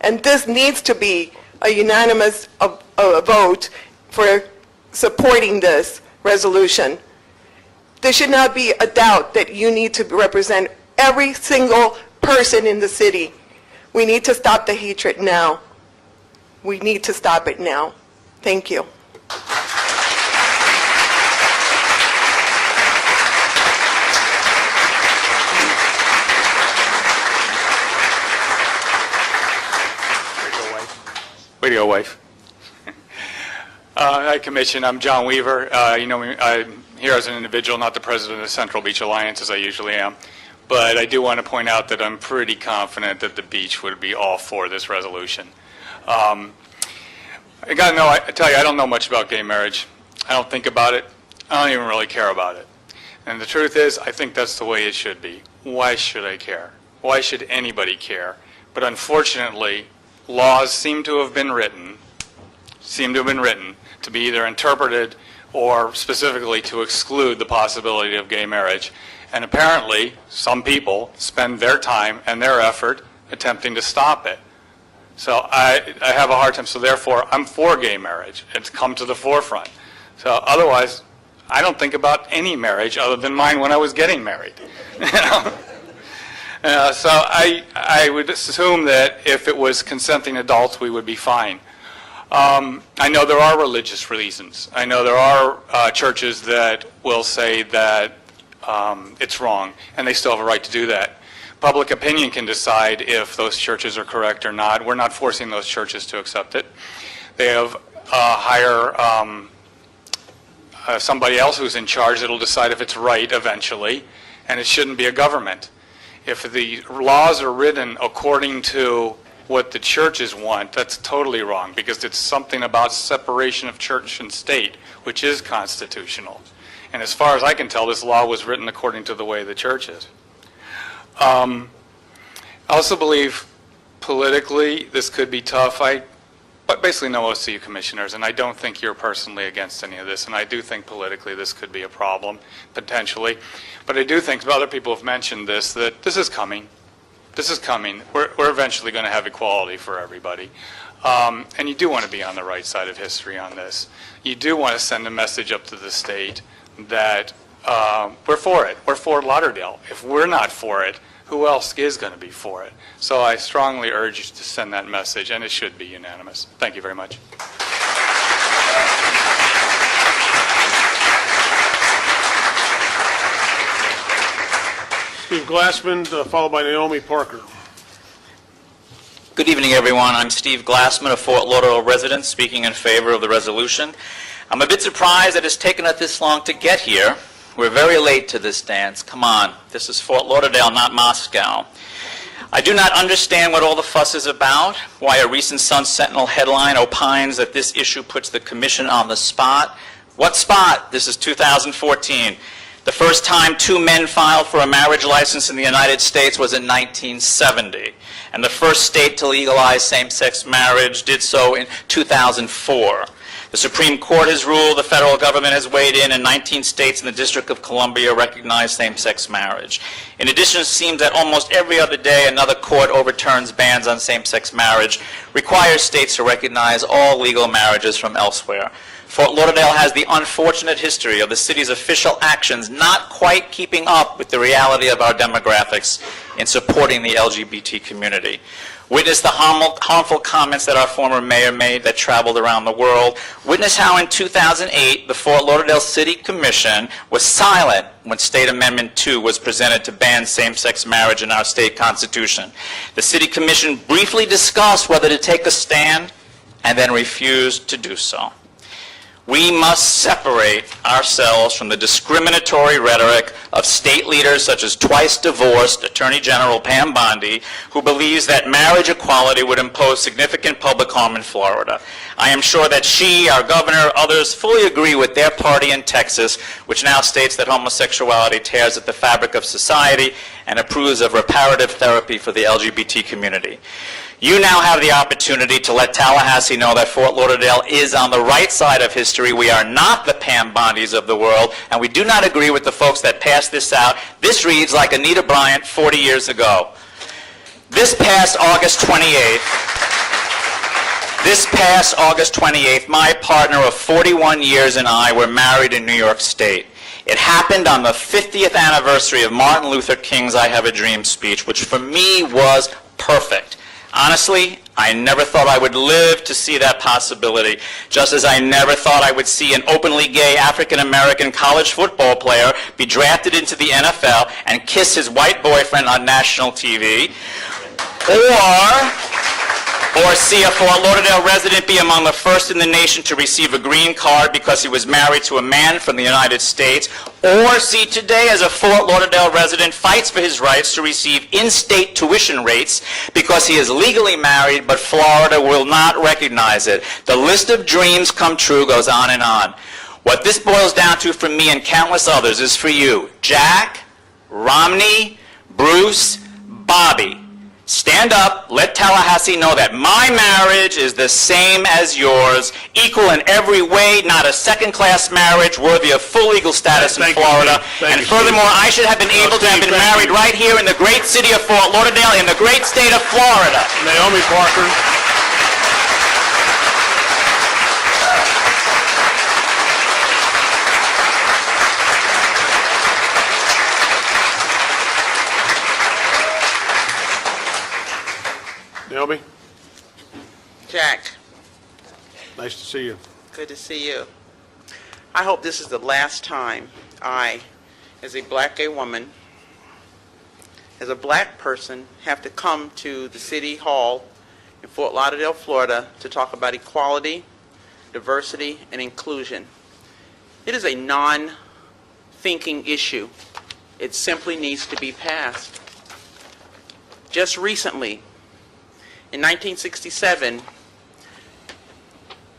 And this needs to be a unanimous vote for supporting this resolution. There should not be a doubt that you need to represent every single person in the city. We need to stop the hatred now. We need to stop it now. Thank you. Way to go, wife. Hi, Commission. I'm John Weaver. You know me, I'm here as an individual, not the president of the Central Beach Alliance, as I usually am. But I do want to point out that I'm pretty confident that the beach would be all for this resolution. I got to know, I tell you, I don't know much about gay marriage. I don't think about it. I don't even really care about it. And the truth is, I think that's the way it should be. Why should I care? Why should anybody care? But unfortunately, laws seem to have been written to be either interpreted or specifically to exclude the possibility of gay marriage. And apparently, some people spend their time and their effort attempting to stop it. So I have a hard time, so therefore I'm for gay marriage. It's come to the forefront. So otherwise, I don't think about any marriage other than mine when I was getting married. So I would assume that if it was consenting adults, we would be fine. I know there are religious reasons. I know there are churches that will say that it's wrong, and they still have a right to do that. Public opinion can decide if those churches are correct or not. We're not forcing those churches to accept it. They have hire somebody else who's in charge that will decide if it's right eventually, and it shouldn't be a government. If the laws are written according to what the churches want, that's totally wrong, because it's something about separation of church and state, which is constitutional. And as far as I can tell, this law was written according to the way the church is. I also believe politically this could be tough. I basically know most of you commissioners, and I don't think you're personally against any of this, and I do think politically this could be a problem, potentially. But I do think, other people have mentioned this, that this is coming. This is coming. We're eventually going to have equality for everybody. And you do want to be on the right side of history on this. You do want to send a message up to the state that we're for it. We're for Lauderdale. If we're not for it, who else is going to be for it? So I strongly urge you to send that message, and it should be unanimous. Thank you very much. Steve Glassman, followed by Naomi Parker. Good evening, everyone. I'm Steve Glassman, a Fort Lauderdale resident, speaking in favor of the resolution. I'm a bit surprised that it's taken us this long to get here. We're very late to this dance. Come on, this is Fort Lauderdale, not Moscow. I do not understand what all the fuss is about, why a recent Sun-Sentinel headline opines that this issue puts the commission on the spot. What spot? This is 2014. The first time two men filed for a marriage license in the United States was in 1970, and the first state to legalize same-sex marriage did so in 2004. The Supreme Court has ruled, the federal government has weighed in, and 19 states and the District of Columbia recognize same-sex marriage. In addition, it seems that almost every other day another court overturns bans on same-sex marriage, requires states to recognize all legal marriages from elsewhere. Fort Lauderdale has the unfortunate history of the city's official actions not quite keeping up with the reality of our demographics in supporting the LGBT community. Witness the harmful comments that our former mayor made that traveled around the world. Witness how in 2008, the Fort Lauderdale City Commission was silent when State Amendment 2 was presented to ban same-sex marriage in our state constitution. The City Commission briefly discussed whether to take a stand and then refused to do so. We must separate ourselves from the discriminatory rhetoric of state leaders such as twice-divorced Attorney General Pam Bondi, who believes that marriage equality would impose significant public harm in Florida. I am sure that she, our governor, others fully agree with their party in Texas, which now states that homosexuality tears at the fabric of society and approves of reparative therapy for the LGBT community. You now have the opportunity to let Tallahassee know that Fort Lauderdale is on the right side of history. We are not the Pam Bondis of the world, and we do not agree with the folks that passed this out. This reads like Anita Bryant 40 years ago. This past August 28th, my partner of 41 years and I were married in New York State. It happened on the 50th anniversary of Martin Luther King's I Have a Dream speech, which for me was perfect. Honestly, I never thought I would live to see that possibility, just as I never thought I would see an openly gay African-American college football player be drafted into the NFL and kiss his white boyfriend on national TV, or see a Fort Lauderdale resident be among the first in the nation to receive a green card because he was married to a man from the United States, or see today as a Fort Lauderdale resident fights for his rights to receive in-state tuition rates because he is legally married, but Florida will not recognize it. The list of dreams come true goes on and on. What this boils down to for me and countless others is for you, Jack, Romney, Bruce, Bobby. Stand up, let Tallahassee know that my marriage is the same as yours, equal in every way, not a second-class marriage worthy of full legal status in Florida. And furthermore, I should have been able to have been married right here in the great city of Fort Lauderdale, in the great state of Florida. Naomi Parker. Naomi, Jack, nice to see you. good to see you. I hope this is the last time I, as a black gay woman, as a black person, have to come to the City Hall in Fort Lauderdale, Florida, to talk about equality, diversity, and inclusion. It is a non-thinking issue. It simply needs to be passed. Just recently, in 1967,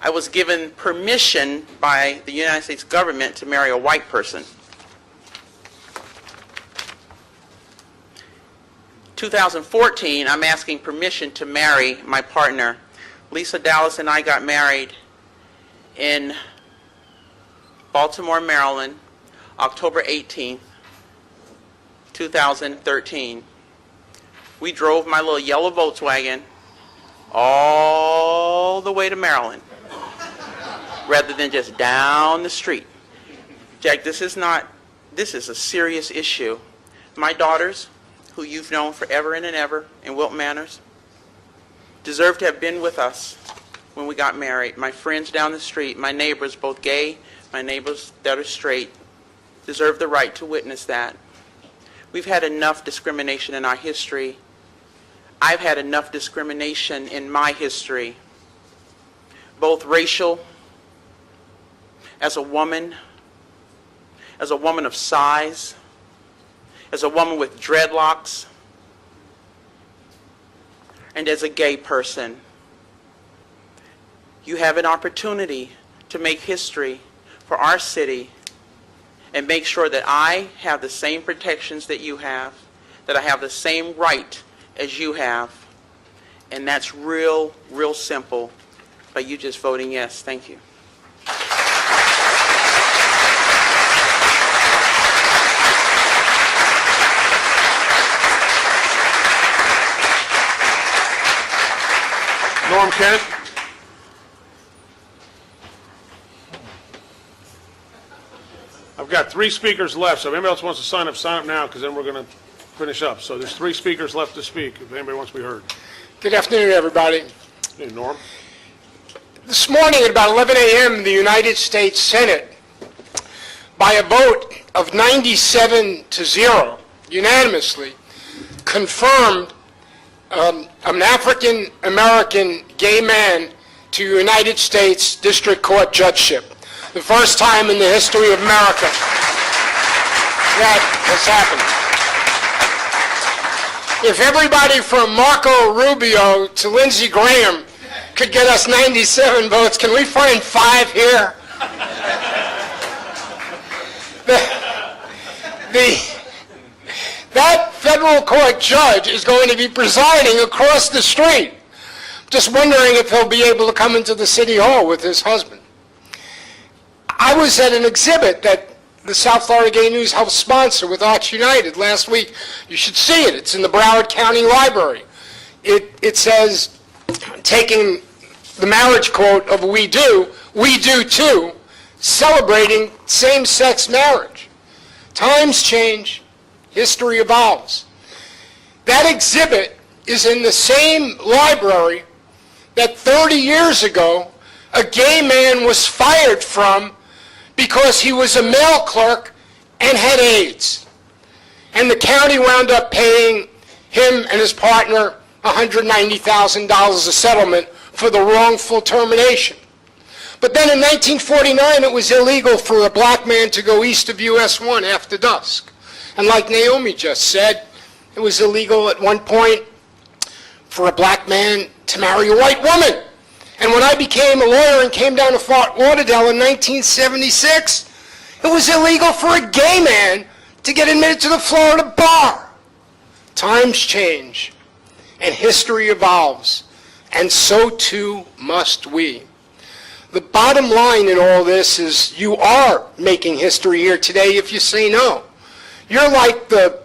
I was given permission by the United States government to marry a white person. 2014, I'm asking permission to marry my partner. Lisa Dallas and I got married in Baltimore, Maryland, October 18th, 2013. We drove my little yellow Volkswagen all the way to Maryland, rather than just down the street. Jack, this is a serious issue. My daughters, who you've known forever and ever in Wilton Manors, deserve to have been with us when we got married. My friends down the street, my neighbors, both gay, my neighbors that are straight, deserve the right to witness that. We've had enough discrimination in our history. I've had enough discrimination in my history, both racial, as a woman of size, as a woman with dreadlocks, and as a gay person. You have an opportunity to make history for our city and make sure that I have the same protections that you have, that I have the same right as you have. And that's real simple by you just voting yes. Thank you. Norm Kent. got 3 speakers left, so if anybody else wants to sign up now, because then we're going to finish up. So there's 3 speakers left to speak, if anybody wants to be heard. Good afternoon, everybody. Hey, Norm. This morning at about 11 a.m., the United States Senate, by a vote of 97-0, unanimously, confirmed an African-American gay man to United States District Court judgeship. The first time in the history of America that has happened. If everybody from Marco Rubio to Lindsey Graham could get us 97 votes, can we find 5 here? That federal court judge is going to be presiding across the street. Just wondering if he'll be able to come into the city hall with his husband. I was at an exhibit that the South Florida Gay News helped sponsor with Arts United last week. You should see it. It's in the Broward County Library. It says, taking the marriage quote of we do too, celebrating same-sex marriage. Times change, history evolves. That exhibit is in the same library that 30 years ago a gay man was fired from because he was a mail clerk and had AIDS. And the county wound up paying him and his partner $190,000 a settlement for the wrongful termination. But then in 1949, it was illegal for a black man to go east of US 1 after dusk. And like Naomi just said, it was illegal at one point for a black man to marry a white woman. And when I became a lawyer and came down to Fort Lauderdale in 1976, it was illegal for a gay man to get admitted to the Florida bar. Times change, and history evolves, and so too must we. The bottom line in all this is you are making history here today if you say no. You're like the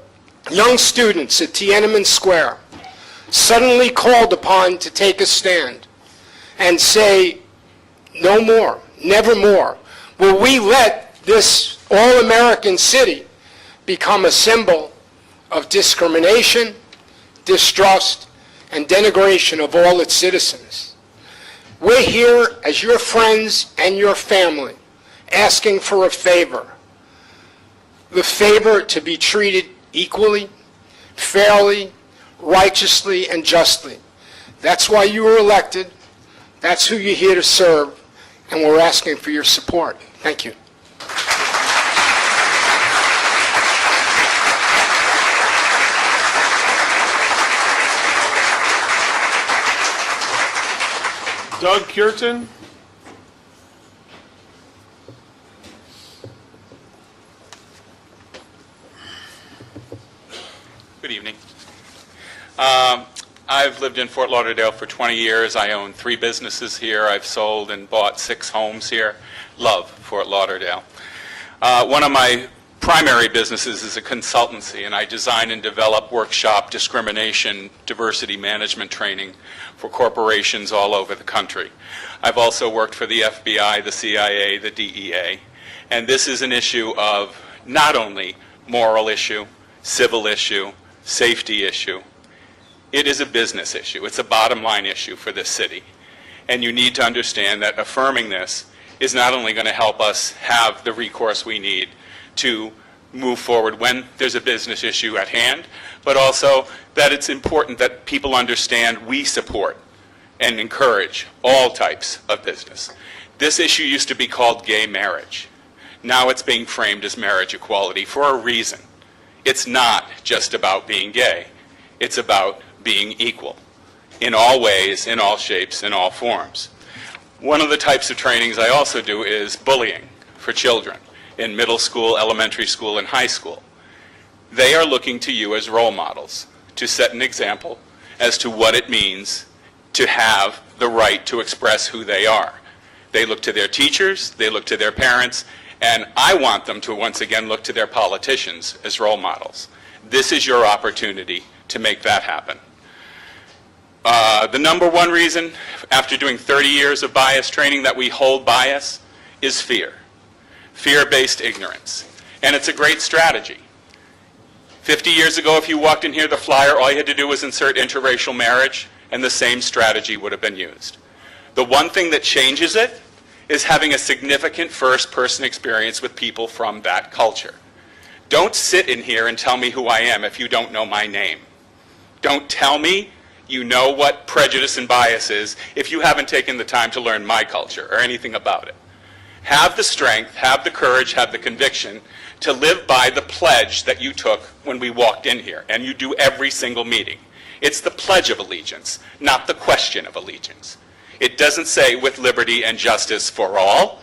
young students at Tiananmen Square, suddenly called upon to take a stand and say, no more, never more will we let this all-American city become a symbol of discrimination, distrust, and denigration of all its citizens. We're here as your friends and your family, asking for a favor. The favor to be treated equally, fairly, righteously, and justly. That's why you were elected. That's who you're here to serve, and we're asking for your support. Thank you. Doug Cureton. Good evening. I've lived in Fort Lauderdale for 20 years. I own 3 businesses here. I've sold and bought 6 homes here. Love Fort Lauderdale. One of my primary businesses is a consultancy, and I design and develop workshop discrimination, diversity management training for corporations all over the country. I've also worked for the FBI, the CIA, the DEA, and this is an issue of not only moral issue, civil issue, safety issue. It is a business issue. It's a bottom line issue for this city. And you need to understand that affirming this is not only going to help us have the recourse we need to move forward when there's a business issue at hand, but also that it's important that people understand we support and encourage all types of business. This issue used to be called gay marriage. Now it's being framed as marriage equality for a reason. It's not just about being gay. It's about being equal in all ways, in all shapes, in all forms. One of the types of trainings I also do is bullying for children in middle school, elementary school, and high school. They are looking to you as role models to set an example as to what it means to have the right to express who they are. They look to their teachers, they look to their parents, and I want them to once again look to their politicians as role models. This is your opportunity to make that happen. The number one reason, after doing 30 years of bias training, that we hold bias is fear. Fear-based ignorance. and it's a great strategy. 50 years ago, if you walked in here, the flyer, all you had to do was insert interracial marriage, and the same strategy would have been used. The one thing that changes it is having a significant first-person experience with people from that culture. Don't sit in here and tell me who I am if you don't know my name. Don't tell me you know what prejudice and bias is if you haven't taken the time to learn my culture or anything about it. Have the strength, have the courage, have the conviction to live by the pledge that you took when we walked in here, and you do every single meeting. It's the Pledge of Allegiance, not the question of allegiance. It doesn't say with liberty and justice for all.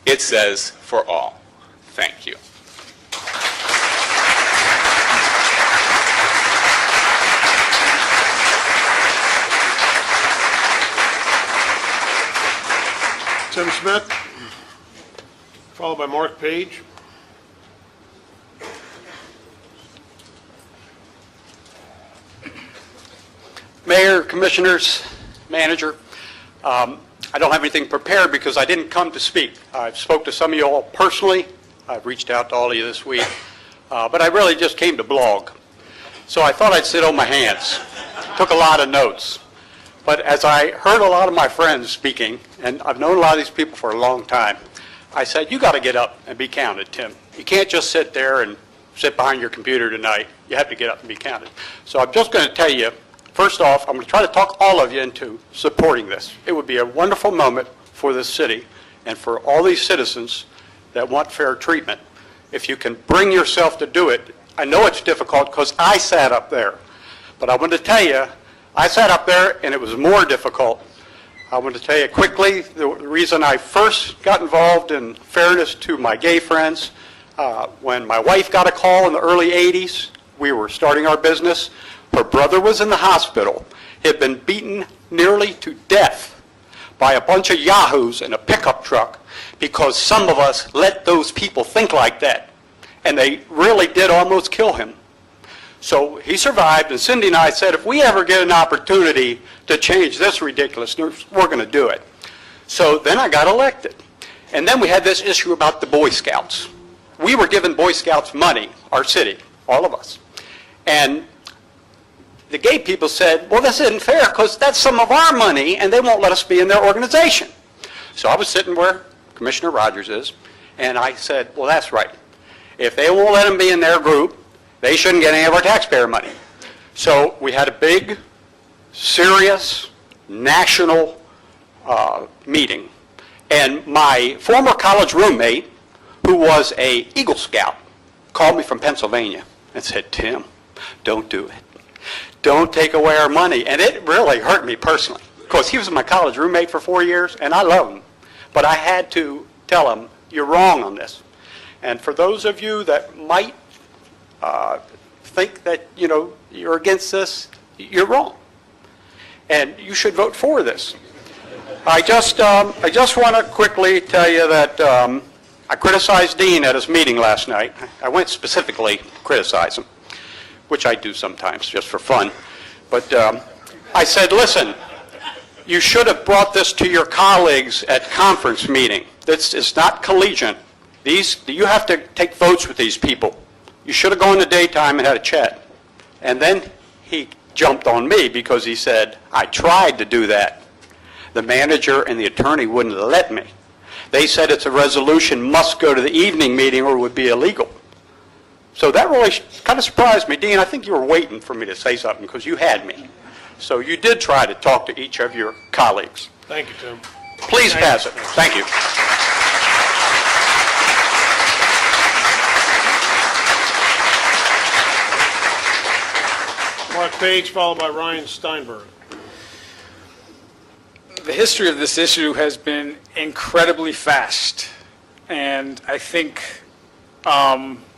It says for all. Thank you. Tim Smith, followed by Mark Page. Mayor, Commissioners, Manager, I don't have anything prepared because I didn't come to speak. I've spoke to some of you all personally. I've reached out to all of you this week, but I really just came to blog. So I thought I'd sit on my hands. Took a lot of notes. But as I heard a lot of my friends speaking, and I've known a lot of these people for a long time, I said, you got to get up and be counted, Tim. You can't just sit there and sit behind your computer tonight. You have to get up and be counted. So I'm just going to tell you, first off, I'm going to try to talk all of you into supporting this. It would be a wonderful moment for this city and for all these citizens that want fair treatment. If you can bring yourself to do it, I know it's difficult because I sat up there. But I want to tell you, I sat up there and it was more difficult. I want to tell you quickly the reason I first got involved in fairness to my gay friends. When my wife got a call in the early 80s, we were starting our business. Her brother was in the hospital. He had been beaten nearly to death by a bunch of yahoos in a pickup truck because some of us let those people think like that. And they really did almost kill him. So he survived, and Cindy and I said, if we ever get an opportunity to change this ridiculousness, we're going to do it. So then I got elected. And then we had this issue about the Boy Scouts. We were giving Boy Scouts money, our city, all of us. And the gay people said, well, this isn't fair because that's some of our money, and they won't let us be in their organization. So I was sitting where Commissioner Rogers is, and I said, well, that's right. If they won't let them be in their group, they shouldn't get any of our taxpayer money. So we had a big, serious, national meeting. And my former college roommate, who was an Eagle Scout, called me from Pennsylvania and said, Tim, don't do it. Don't take away our money. And it really hurt me personally, because he was my college roommate for 4 years, and I love him. But I had to tell him, you're wrong on this. And for those of you that might think that, you're against this, you're wrong. And you should vote for this. I just want to quickly tell you that I criticized Dean at his meeting last night. I went specifically to criticize him, which I do sometimes just for fun. But I said, listen, you should have brought this to your colleagues at conference meeting. This is not collegiate. You have to take votes with these people. You should have gone in the daytime and had a chat. And then he jumped on me because he said, I tried to do that. The manager and the attorney wouldn't let me. They said it's a resolution must go to the evening meeting or it would be illegal. So that really kind of surprised me. Dean, I think you were waiting for me to say something because you had me. So you did try to talk to each of your colleagues. Thank you, Tim. Please pass it. Thank you. Mark Page, followed by Ryan Steinberg. The history of this issue has been incredibly fast, and I think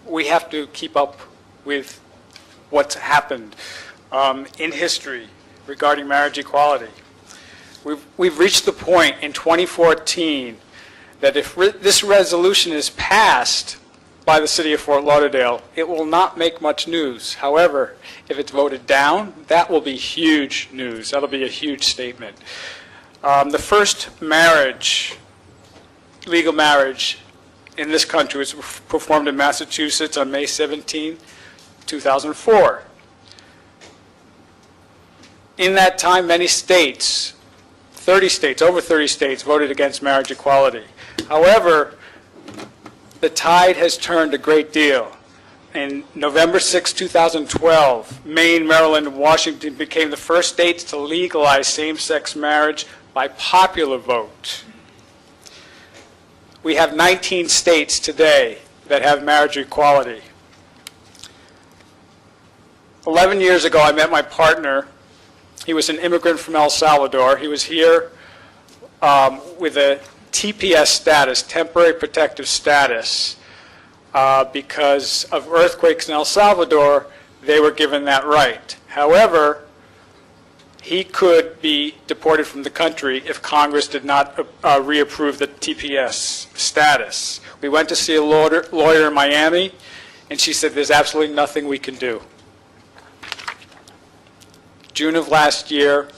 we have to keep up with what's happened in history regarding marriage equality. We've reached the point in 2014 that if this resolution is passed by the city of Fort Lauderdale, it will not make much news. However, if it's voted down, that will be huge news. That'll be a huge statement. The first marriage, legal marriage, in this country was performed in Massachusetts on May 17, 2004. In that time, many states, 30 states, over 30 states, voted against marriage equality. However, the tide has turned a great deal. In November 6, 2012, Maine, Maryland, and Washington became the first states to legalize same-sex marriage by popular vote. We have 19 states today that have marriage equality. 11 years ago, I met my partner. He was an immigrant from El Salvador. He was here with a TPS status, temporary protective status. Because of earthquakes in El Salvador, they were given that right. However, he could be deported from the country if Congress did not reapprove the TPS status. We went to see a lawyer in Miami, and she said there's absolutely nothing we can do. June of last year,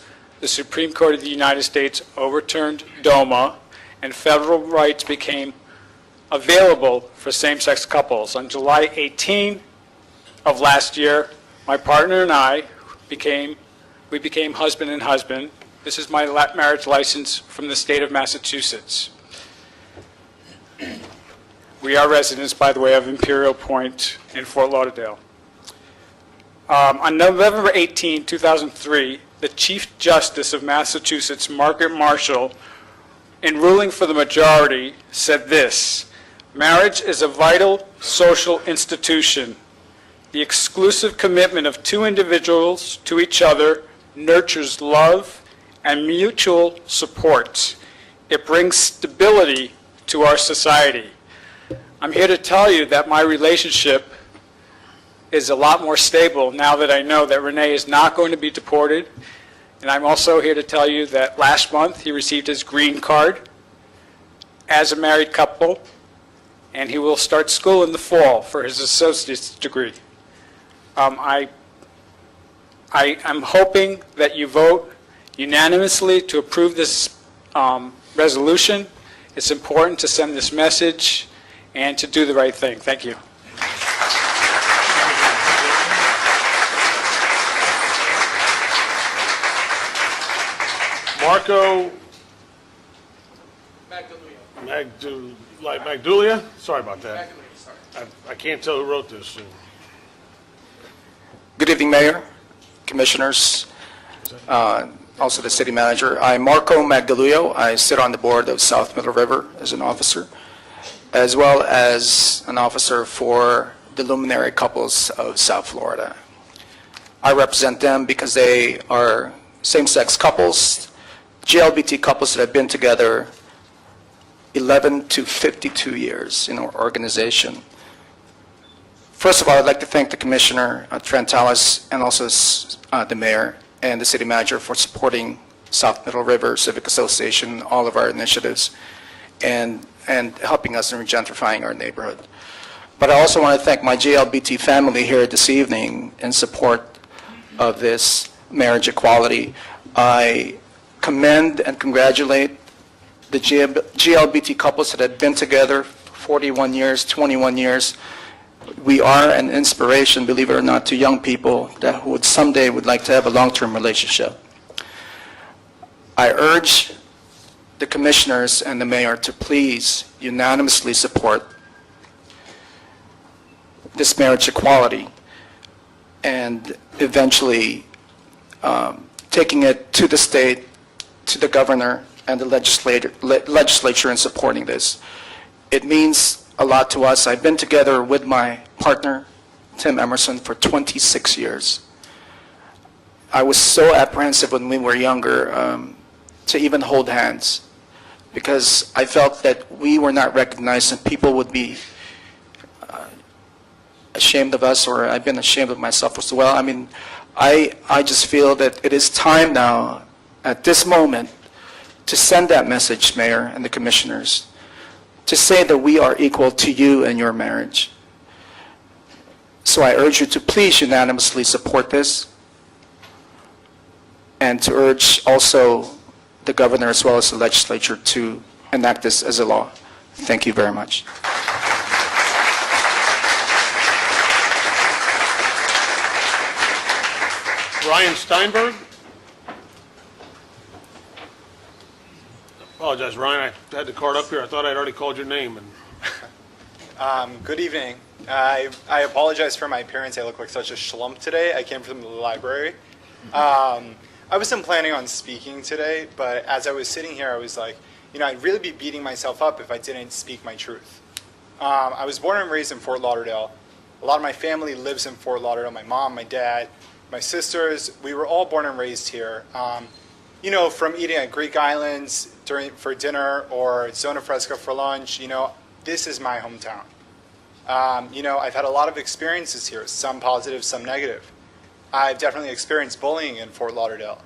the Supreme Court of the United States overturned DOMA, and federal rights became available for same-sex couples. On July 18 of last year, my partner and I became husband and husband. This is my marriage license from the state of Massachusetts. We are residents, by the way, of Imperial Point in Fort Lauderdale. On November 18, 2003, the Chief Justice of Massachusetts, Margaret Marshall, in ruling for the majority, said this: "Marriage is a vital social institution. The exclusive commitment of two individuals to each other nurtures love and mutual support. It brings stability to our society." I'm here to tell you that my relationship is a lot more stable now that I know that Renee is not going to be deported. And I'm also here to tell you that last month he received his green card as a married couple, and he will start school in the fall for his associate's degree. I'm hoping that you vote unanimously to approve this resolution. It's important to send this message and to do the right thing. Thank you. Marco Magdulia? Sorry about that. I can't tell who wrote this. Good evening, Mayor, Commissioners, also the City Manager. I'm Marco Magdaleno. I sit on the board of South Middle River as an officer, as well as an officer for the Luminary Couples of South Florida. I represent them because they are same-sex couples, GLBT couples that have been together 11 to 52 years in our organization. First of all, I'd like to thank the Commissioner, Trentalis, and also the Mayor and the City Manager for supporting South Middle River Civic Association, all of our initiatives, and helping us in gentrifying our neighborhood. But I also want to thank my GLBT family here this evening in support of this marriage equality. I commend and congratulate the GLBT couples that have been together 41 years, 21 years. We are an inspiration, believe it or not, to young people that would someday would like to have a long-term relationship. I urge the commissioners and the mayor to please unanimously support this marriage equality and eventually taking it to the state, to the governor and the legislature in supporting this. It means a lot to us. I've been together with my partner, Tim Emerson, for 26 years. I was so apprehensive when we were younger to even hold hands because I felt that we were not recognized and people would be ashamed of us, or I've been ashamed of myself as well. I mean, I just feel that it is time now, at this moment, to send that message, Mayor and the commissioners, to say that we are equal to you and your marriage. So I urge you to please unanimously support this, and to urge also the governor as well as the legislature to enact this as a law. Thank you very much. Ryan Steinberg? Apologize, Ryan, I had the card up here. I thought I'd already called your name. Good evening. I apologize for my appearance. I look like such a schlump today. I came from the library. I wasn't planning on speaking today, but as I was sitting here, I was like, I'd really be beating myself up if I didn't speak my truth. I was born and raised in Fort Lauderdale. A lot of my family lives in Fort Lauderdale. My mom, my dad, my sisters, we were all born and raised here. From eating at Greek Islands for dinner or Zona Fresca for lunch, this is my hometown. I've had a lot of experiences here, some positive, some negative. I've definitely experienced bullying in Fort Lauderdale.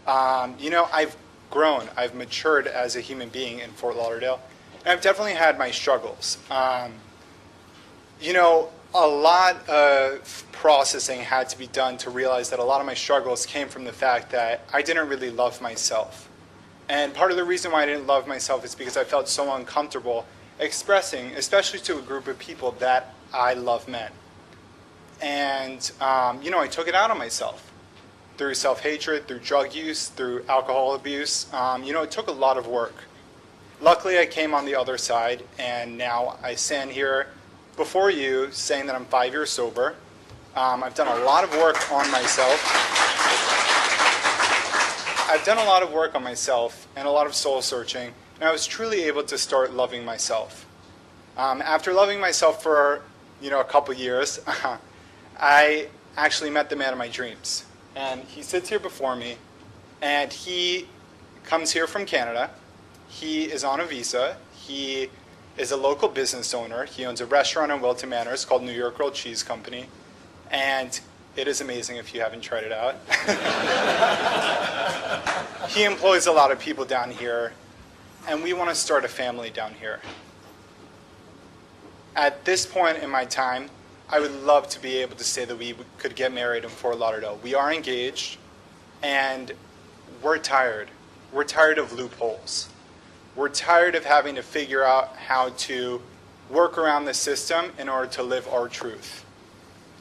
I've grown, I've matured as a human being in Fort Lauderdale, and I've definitely had my struggles. A lot of processing had to be done to realize that a lot of my struggles came from the fact that I didn't really love myself. And part of the reason why I didn't love myself is because I felt so uncomfortable expressing, especially to a group of people, that I love men. And, I took it out on myself through self-hatred, through drug use, through alcohol abuse. It took a lot of work. Luckily, I came on the other side, and now I stand here before you saying that I'm 5 years sober. I've done a lot of work on myself. And a lot of soul searching, and I was truly able to start loving myself. After loving myself for, a couple years, I actually met the man of my dreams. And he sits here before me, and he comes here from Canada. He is on a visa. He is a local business owner. He owns a restaurant in Wilton Manors called New York Grilled Cheese Company. And it is amazing if you haven't tried it out. He employs a lot of people down here, and we want to start a family down here. At this point in my time, I would love to be able to say that we could get married in Fort Lauderdale. We are engaged, and we're tired. We're tired of loopholes. We're tired of having to figure out how to work around the system in order to live our truth.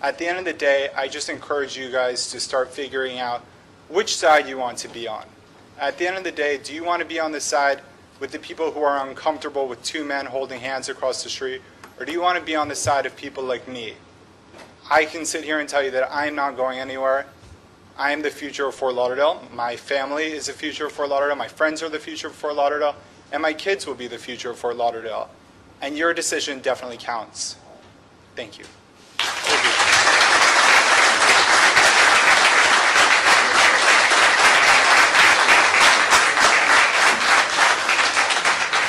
At the end of the day, I just encourage you guys to start figuring out which side you want to be on. At the end of the day, do you want to be on the side with the people who are uncomfortable with two men holding hands across the street, or do you want to be on the side of people like me? I can sit here and tell you that I am not going anywhere. I am the future of Fort Lauderdale. My family is the future of Fort Lauderdale. My friends are the future of Fort Lauderdale. And my kids will be the future of Fort Lauderdale. And your decision definitely counts. Thank you.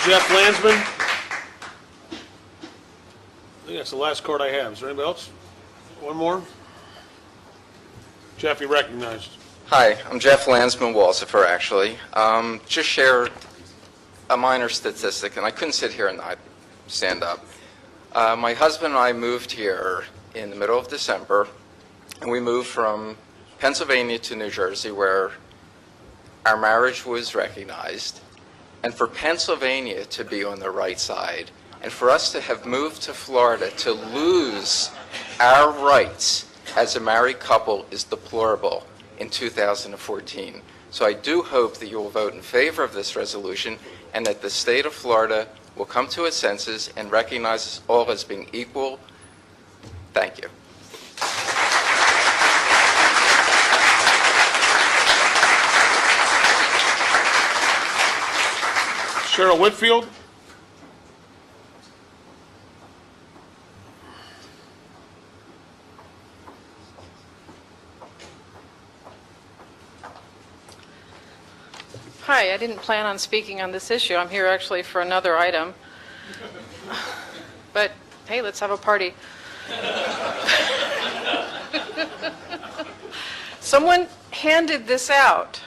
Jeff Landsman? I think that's the last card I have. Is there anybody else? One more? Jeff, you're recognized. Hi, I'm Jeff Landsman Walsifer, actually. Just share a minor statistic, and I couldn't sit here and not stand up. My husband and I moved here in the middle of December, and we moved from Pennsylvania to New Jersey, where our marriage was recognized. And for Pennsylvania to be on the right side, and for us to have moved to Florida to lose our rights as a married couple is deplorable in 2014. So I do hope that you will vote in favor of this resolution and that the state of Florida will come to its senses and recognize us all as being equal. Thank you. Cheryl Whitfield? Hi, I didn't plan on speaking on this issue. I'm here actually for another item. But hey, let's have a party. Someone handed this out,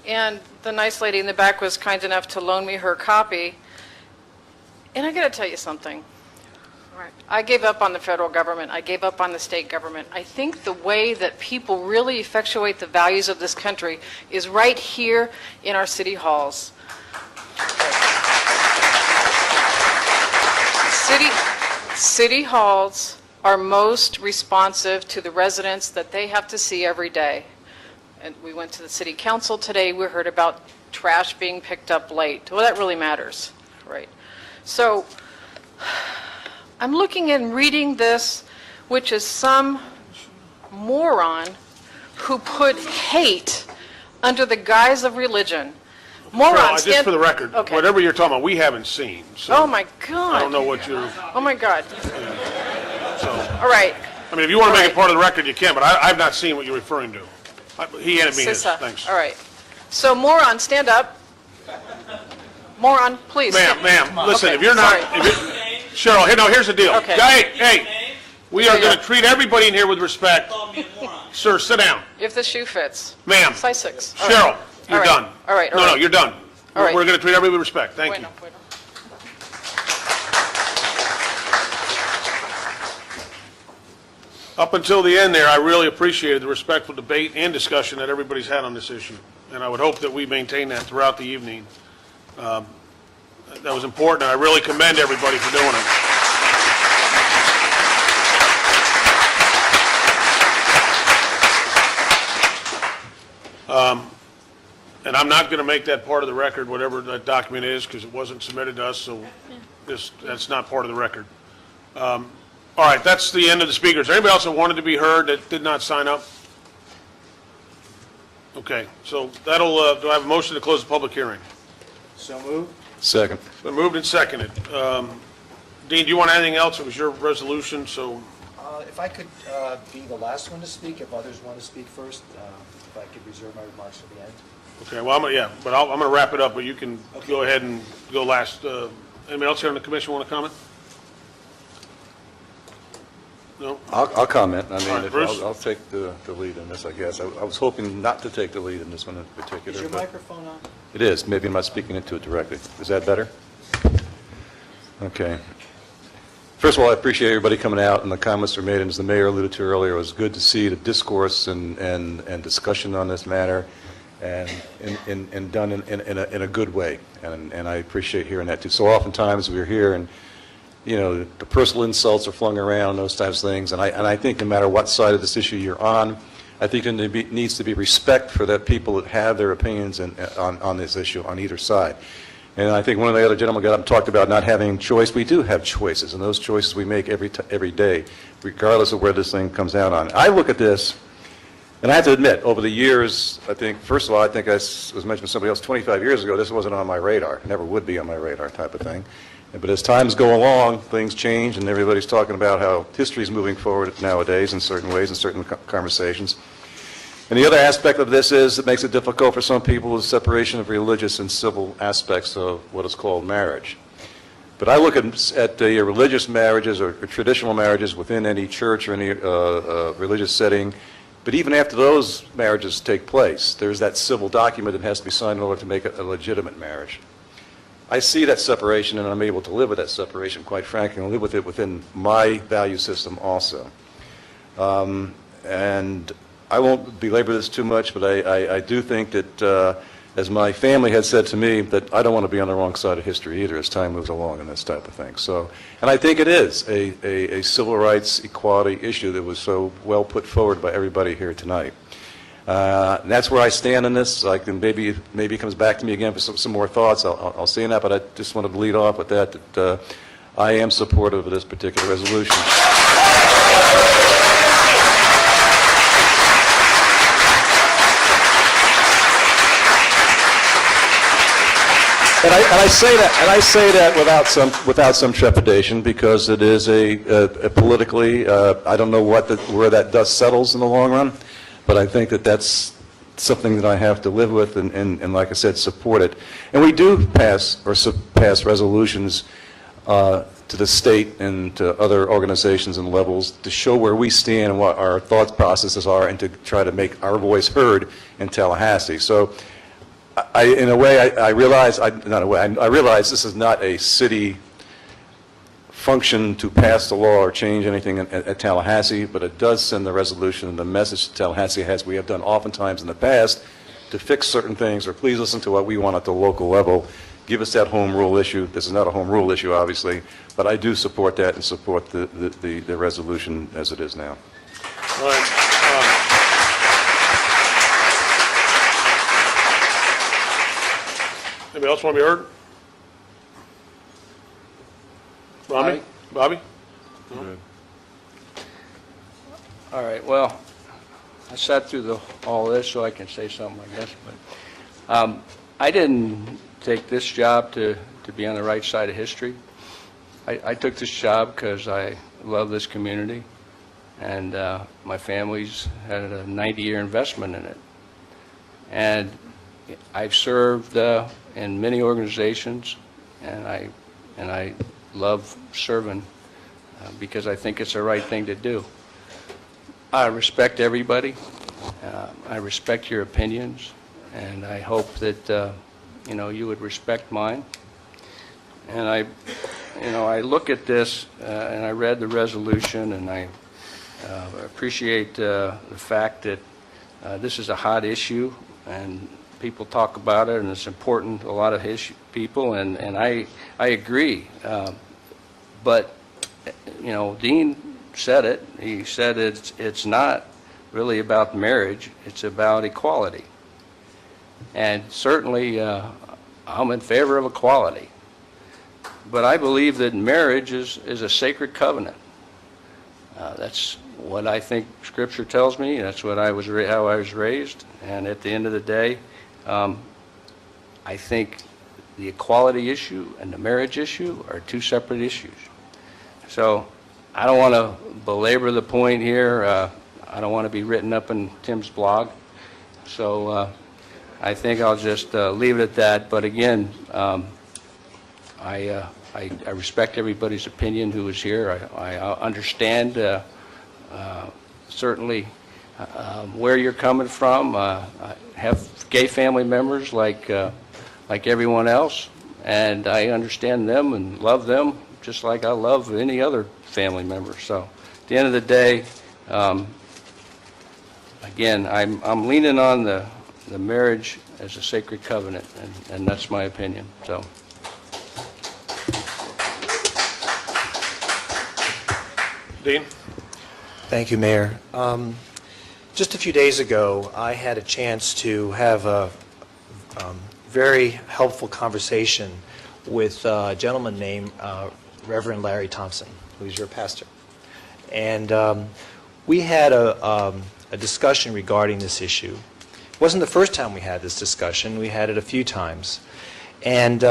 and the nice lady in the back was kind enough to loan me her copy. And I got to tell you something. I gave up on the federal government. I gave up on the state government. I think the way that people really effectuate the values of this country is right here in our city halls. City halls are most responsive to the residents that they have to see every day. and we went to the city council today, we heard about trash being picked up late. Well, that really matters, right? So I'm looking and reading this, which is some moron who put hate under the guise of religion. Moron, Just for the record, Okay. whatever you're talking about, we haven't seen. So Oh, my God. I don't know what you're, Oh, my God. so, All right. I mean, if you want to make it part of the record, you can, but I've not seen what you're referring to. He handed me his, Sissa. thanks. All right. So, moron, stand up. Moron, please. Ma'am, listen, Okay, if you're not, sorry. Cheryl, no, here's the deal. Okay. Hey, we are going to treat everybody in here with respect. Sir, sit down. If the shoe fits. Ma'am. Size 6. All Cheryl, right. you're All right. done. All right. No, you're done. All right. We're going to treat everybody with respect. Thank you. Bueno, bueno. Up until the end there, I really appreciated the respectful debate and discussion that everybody's had on this issue, and I would hope that we maintain that throughout the evening. That was important, and I really commend everybody for doing it. And I'm not going to make that part of the record, whatever that document is, because it wasn't submitted to us, so that's not part of the record. All right, that's the end of the speakers. Anybody else that wanted to be heard that did not sign up? Okay, so that'll, do I have a motion to close the public hearing? So moved. Second. It's been moved and seconded. Dean, do you want anything else? It was your resolution, so, If I could be the last one to speak, if others want to speak first, if I could reserve my remarks for the end. okay, well, I'm going to wrap it up, but you can go ahead and go last. Anybody else here on the commission want to comment? No? I'll comment. I All mean, right, Bruce? I'll take the lead in this, I guess. I was hoping not to take the lead in this one in particular. Is your but microphone on? It is. Maybe I'm not speaking into it directly. Is that better? Okay. First of all, I appreciate everybody coming out and the comments were made. And as the mayor alluded to earlier, it was good to see the discourse and discussion on this matter and done in a good way. And I appreciate hearing that too. So oftentimes we're here and the personal insults are flung around, those types of things. And I think no matter what side of this issue you're on, I think there needs to be respect for the people that have their opinions on this issue on either side. And I think one of the other gentlemen got up and talked about not having choice. We do have choices, and those choices we make every day, regardless of where this thing comes out on. I look at this, and I have to admit, over the years, I think, first of all, I think as was mentioned by somebody else, 25 years ago, this wasn't on my radar. It never would be on my radar type of thing. But as times go along, things change, and everybody's talking about how history is moving forward nowadays in certain ways, in certain conversations. And the other aspect of this is it makes it difficult for some people is separation of religious and civil aspects of what is called marriage. But I look at the religious marriages or traditional marriages within any church or any religious setting. But even after those marriages take place, there's that civil document that has to be signed in order to make it a legitimate marriage. I see that separation, and I'm able to live with that separation, quite frankly, and live with it within my value system also. And I won't belabor this too much, but I do think that, as my family had said to me, that I don't want to be on the wrong side of history either as time moves along in this type of thing. So, and I think it is a civil rights equality issue that was so well put forward by everybody here tonight. And that's where I stand on this. I can maybe it comes back to me again for some more thoughts. I'll say that, but I just wanted to lead off with that I am supportive of this particular resolution. And I say that without some trepidation, because it is a politically I don't know where that dust settles in the long run, but I think that that's something that I have to live with and like I said, support it. And we do pass resolutions to the state and to other organizations and levels to show where we stand and what our thought processes are, and to try to make our voice heard in Tallahassee. So in a way, I realize this is not a city function to pass the law or change anything at Tallahassee, but it does send the resolution and the message to Tallahassee, as we have done oftentimes in the past, to fix certain things or please listen to what we want at the local level. Give us that home rule issue. This is not a home rule issue, obviously, but I do support that and support the resolution as it is now. All right. Anybody else want to be heard? Bobby? Bobby? All right, well, I sat through all this, so I can say something, I guess, but I didn't take this job to be on the right side of history. I took this job because I love this community, and my family's had a 90-year investment in it. And I've served in many organizations, and I love serving because I think it's the right thing to do. I respect everybody. I respect your opinions, and I hope that you would respect mine. And I look at this, and I read the resolution, and I appreciate the fact that this is a hot issue, and people talk about it, and it's important to a lot of people, and I agree. But, Dean said it. He said it's not really about marriage, it's about equality. And certainly, I'm in favor of equality. But I believe that marriage is a sacred covenant. That's what I think Scripture tells me. That's what how I was raised. And at the end of the day, I think the equality issue and the marriage issue are two separate issues. So I don't want to belabor the point here. I don't want to be written up in Tim's blog. So I think I'll just leave it at that. But again, I respect everybody's opinion who is here. I understand certainly where you're coming from. I have gay family members like everyone else, and I understand them and love them just like I love any other family member. So at the end of the day, again, I'm leaning on the marriage as a sacred covenant, and that's my opinion. So. Dean? Thank you, Mayor. Just a few days ago, I had a chance to have a very helpful conversation with a gentleman named Reverend Larry Thompson, who's your pastor. And we had a discussion regarding this issue. It wasn't the first time we had this discussion. We had it a few times. And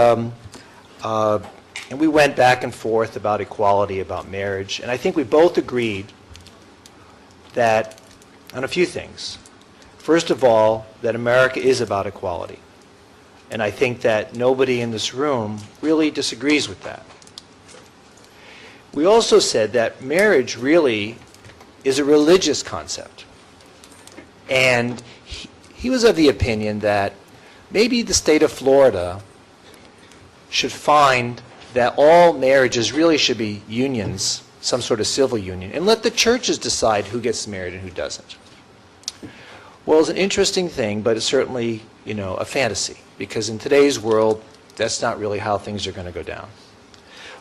we went back and forth about equality, about marriage. And I think we both agreed that on a few things. First of all, that America is about equality. And I think that nobody in this room really disagrees with that. We also said that marriage really is a religious concept. And he was of the opinion that maybe the state of Florida should find that all marriages really should be unions, some sort of civil union, and let the churches decide who gets married and who doesn't. Well, it's an interesting thing, but it's certainly, a fantasy, because in today's world, that's not really how things are going to go down.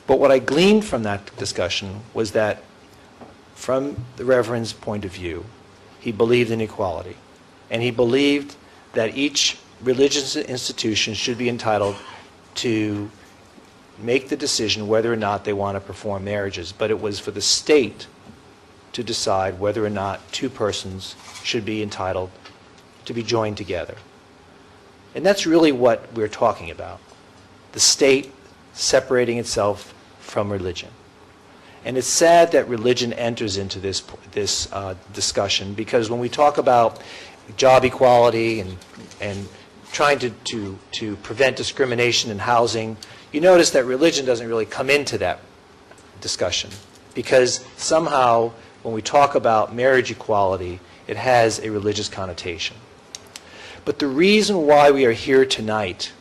But what I gleaned from that discussion was that from the Reverend's point of view, he believed in equality, and he believed that each religious institution should be entitled to make the decision whether or not they want to perform marriages, but it was for the state to decide whether or not two persons should be entitled to be joined together. And that's really what we're talking about, the state separating itself from religion. And it's sad that religion enters into this discussion, because when we talk about job equality and trying to prevent discrimination in housing, you notice that religion doesn't really come into that discussion, because somehow when we talk about marriage equality, it has a religious connotation. But the reason why we are here tonight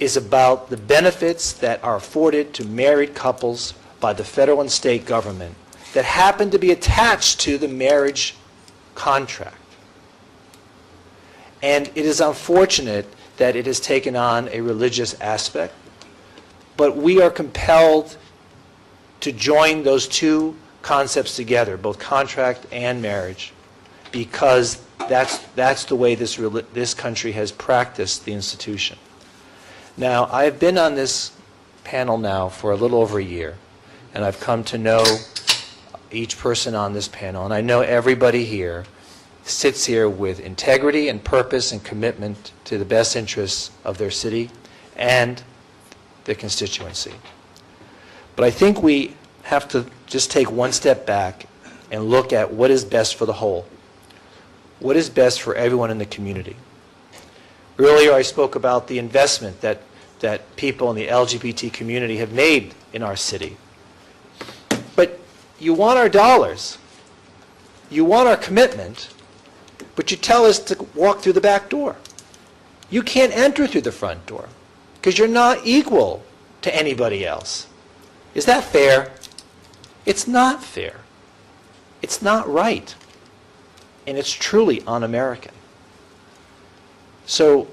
is about the benefits that are afforded to married couples by the federal and state government that happen to be attached to the marriage contract. And it is unfortunate that it has taken on a religious aspect, but we are compelled to join those two concepts together, both contract and marriage, because that's the way this country has practiced the institution. Now, I've been on this panel now for a little over a year, and I've come to know each person on this panel, and I know everybody here sits here with integrity and purpose and commitment to the best interests of their city and their constituency. But I think we have to just take one step back and look at what is best for the whole. What is best for everyone in the community? Earlier I spoke about the investment that people in the LGBT community have made in our city. But you want our dollars, you want our commitment, but you tell us to walk through the back door. You can't enter through the front door because you're not equal to anybody else. Is that fair? It's not fair. It's not right. And it's truly un-American. So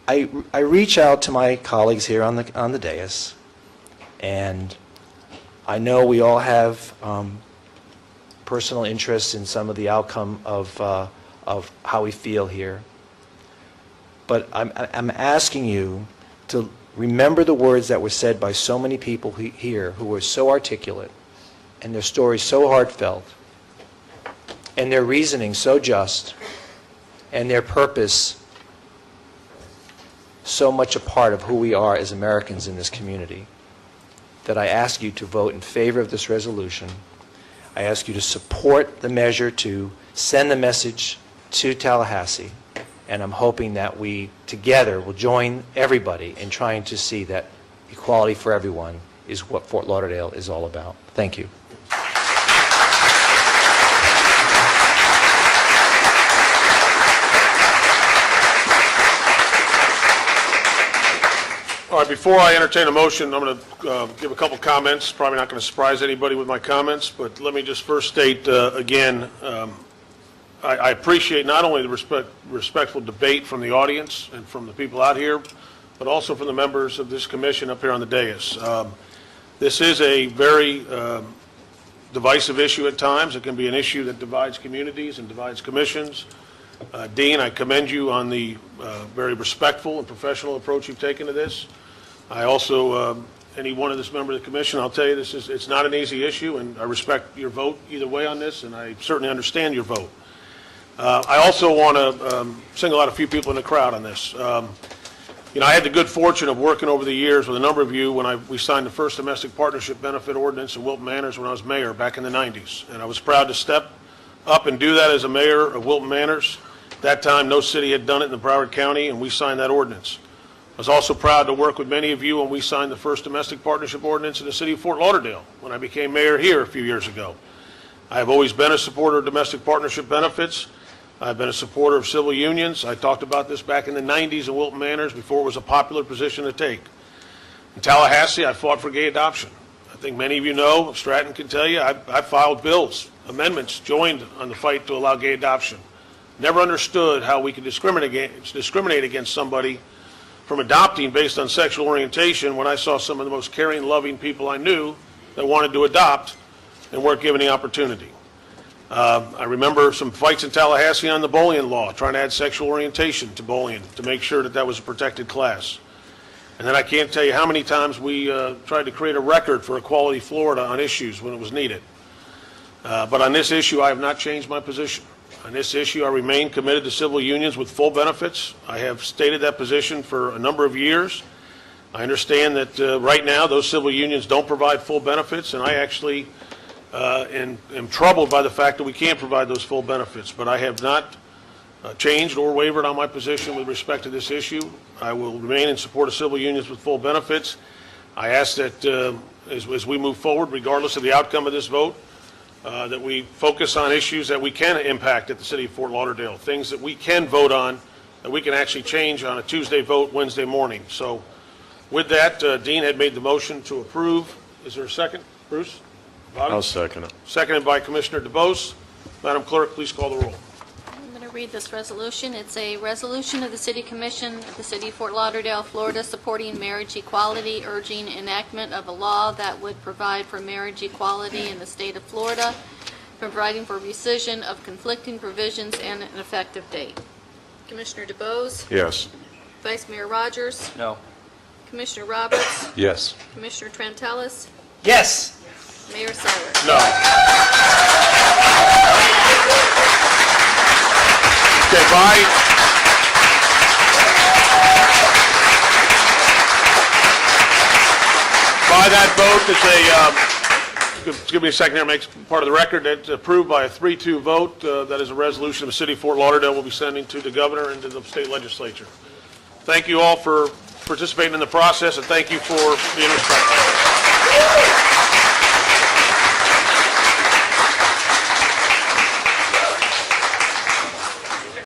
I reach out to my colleagues here on the dais, and I know we all have personal interests in some of the outcome of how we feel here. But I'm asking you to remember the words that were said by so many people here who were so articulate, and their stories so heartfelt, and their reasoning so just, and their purpose so much a part of who we are as Americans in this community, that I ask you to vote in favor of this resolution. I ask you to support the measure to send the message to Tallahassee, and I'm hoping that we together will join everybody in trying to see that equality for everyone is what Fort Lauderdale is all about. Thank you. All right, before I entertain a motion, I'm going to give a couple comments. Probably not going to surprise anybody with my comments, but let me just first state again, I appreciate not only the respectful debate from the audience and from the people out here, but also from the members of this commission up here on the dais. This is a very divisive issue at times. It can be an issue that divides communities and divides commissions. Dean, I commend you on the very respectful and professional approach you've taken to this. I also, any one of this member of the commission, I'll tell you, it's not an easy issue, and I respect your vote either way on this, and I certainly understand your vote. I also want to single out a few people in the crowd on this. You know, I had the good fortune of working over the years with a number of you when we signed the first domestic partnership benefit ordinance in Wilton Manors when I was mayor back in the 90s, and I was proud to step up and do that as a mayor of Wilton Manors. At that time, no city had done it in the Broward County, and we signed that ordinance. I was also proud to work with many of you when we signed the first domestic partnership ordinance in the city of Fort Lauderdale when I became mayor here a few years ago. I have always been a supporter of domestic partnership benefits. I've been a supporter of civil unions. I talked about this back in the 90s in Wilton Manors before it was a popular position to take. In Tallahassee, I fought for gay adoption. I think many of you know, Stratton can tell you, I filed bills, amendments, joined on the fight to allow gay adoption. Never understood how we could discriminate against somebody from adopting based on sexual orientation when I saw some of the most caring, loving people I knew that wanted to adopt and weren't given the opportunity. I remember some fights in Tallahassee on the bullying law, trying to add sexual orientation to bullying to make sure that that was a protected class. And then I can't tell you how many times we tried to create a record for Equality Florida on issues when it was needed. But on this issue, I have not changed my position. On this issue, I remain committed to civil unions with full benefits. I have stated that position for a number of years. I understand that right now those civil unions don't provide full benefits, and I actually am troubled by the fact that we can't provide those full benefits. But I have not changed or wavered on my position with respect to this issue. I will remain in support of civil unions with full benefits. I ask that as we move forward, regardless of the outcome of this vote, that we focus on issues that we can impact at the city of Fort Lauderdale, things that we can vote on, that we can actually change on a Tuesday vote Wednesday morning. So with that, Dean had made the motion to approve. Is there a second? Bruce? Bobby? I'll second it. Seconded by Commissioner DeBose. Madam Clerk, please call the roll. I'm going to read this resolution. It's a resolution of the City Commission of the City of Fort Lauderdale, Florida, supporting marriage equality, urging enactment of a law that would provide for marriage equality in the state of Florida, providing for rescission of conflicting provisions and an effective date. Commissioner DeBose? Yes. Vice Mayor Rogers, No. Commissioner Roberts, Yes. Commissioner Trentalis, Yes. Mayor Cyrus. No. Okay, by that vote, give me a second here, makes part of the record, it's approved by a 3-2 vote. That is a resolution of the city of Fort Lauderdale will be sending to the governor and to the state legislature. Thank you all for participating in the process, and thank you for being respectful.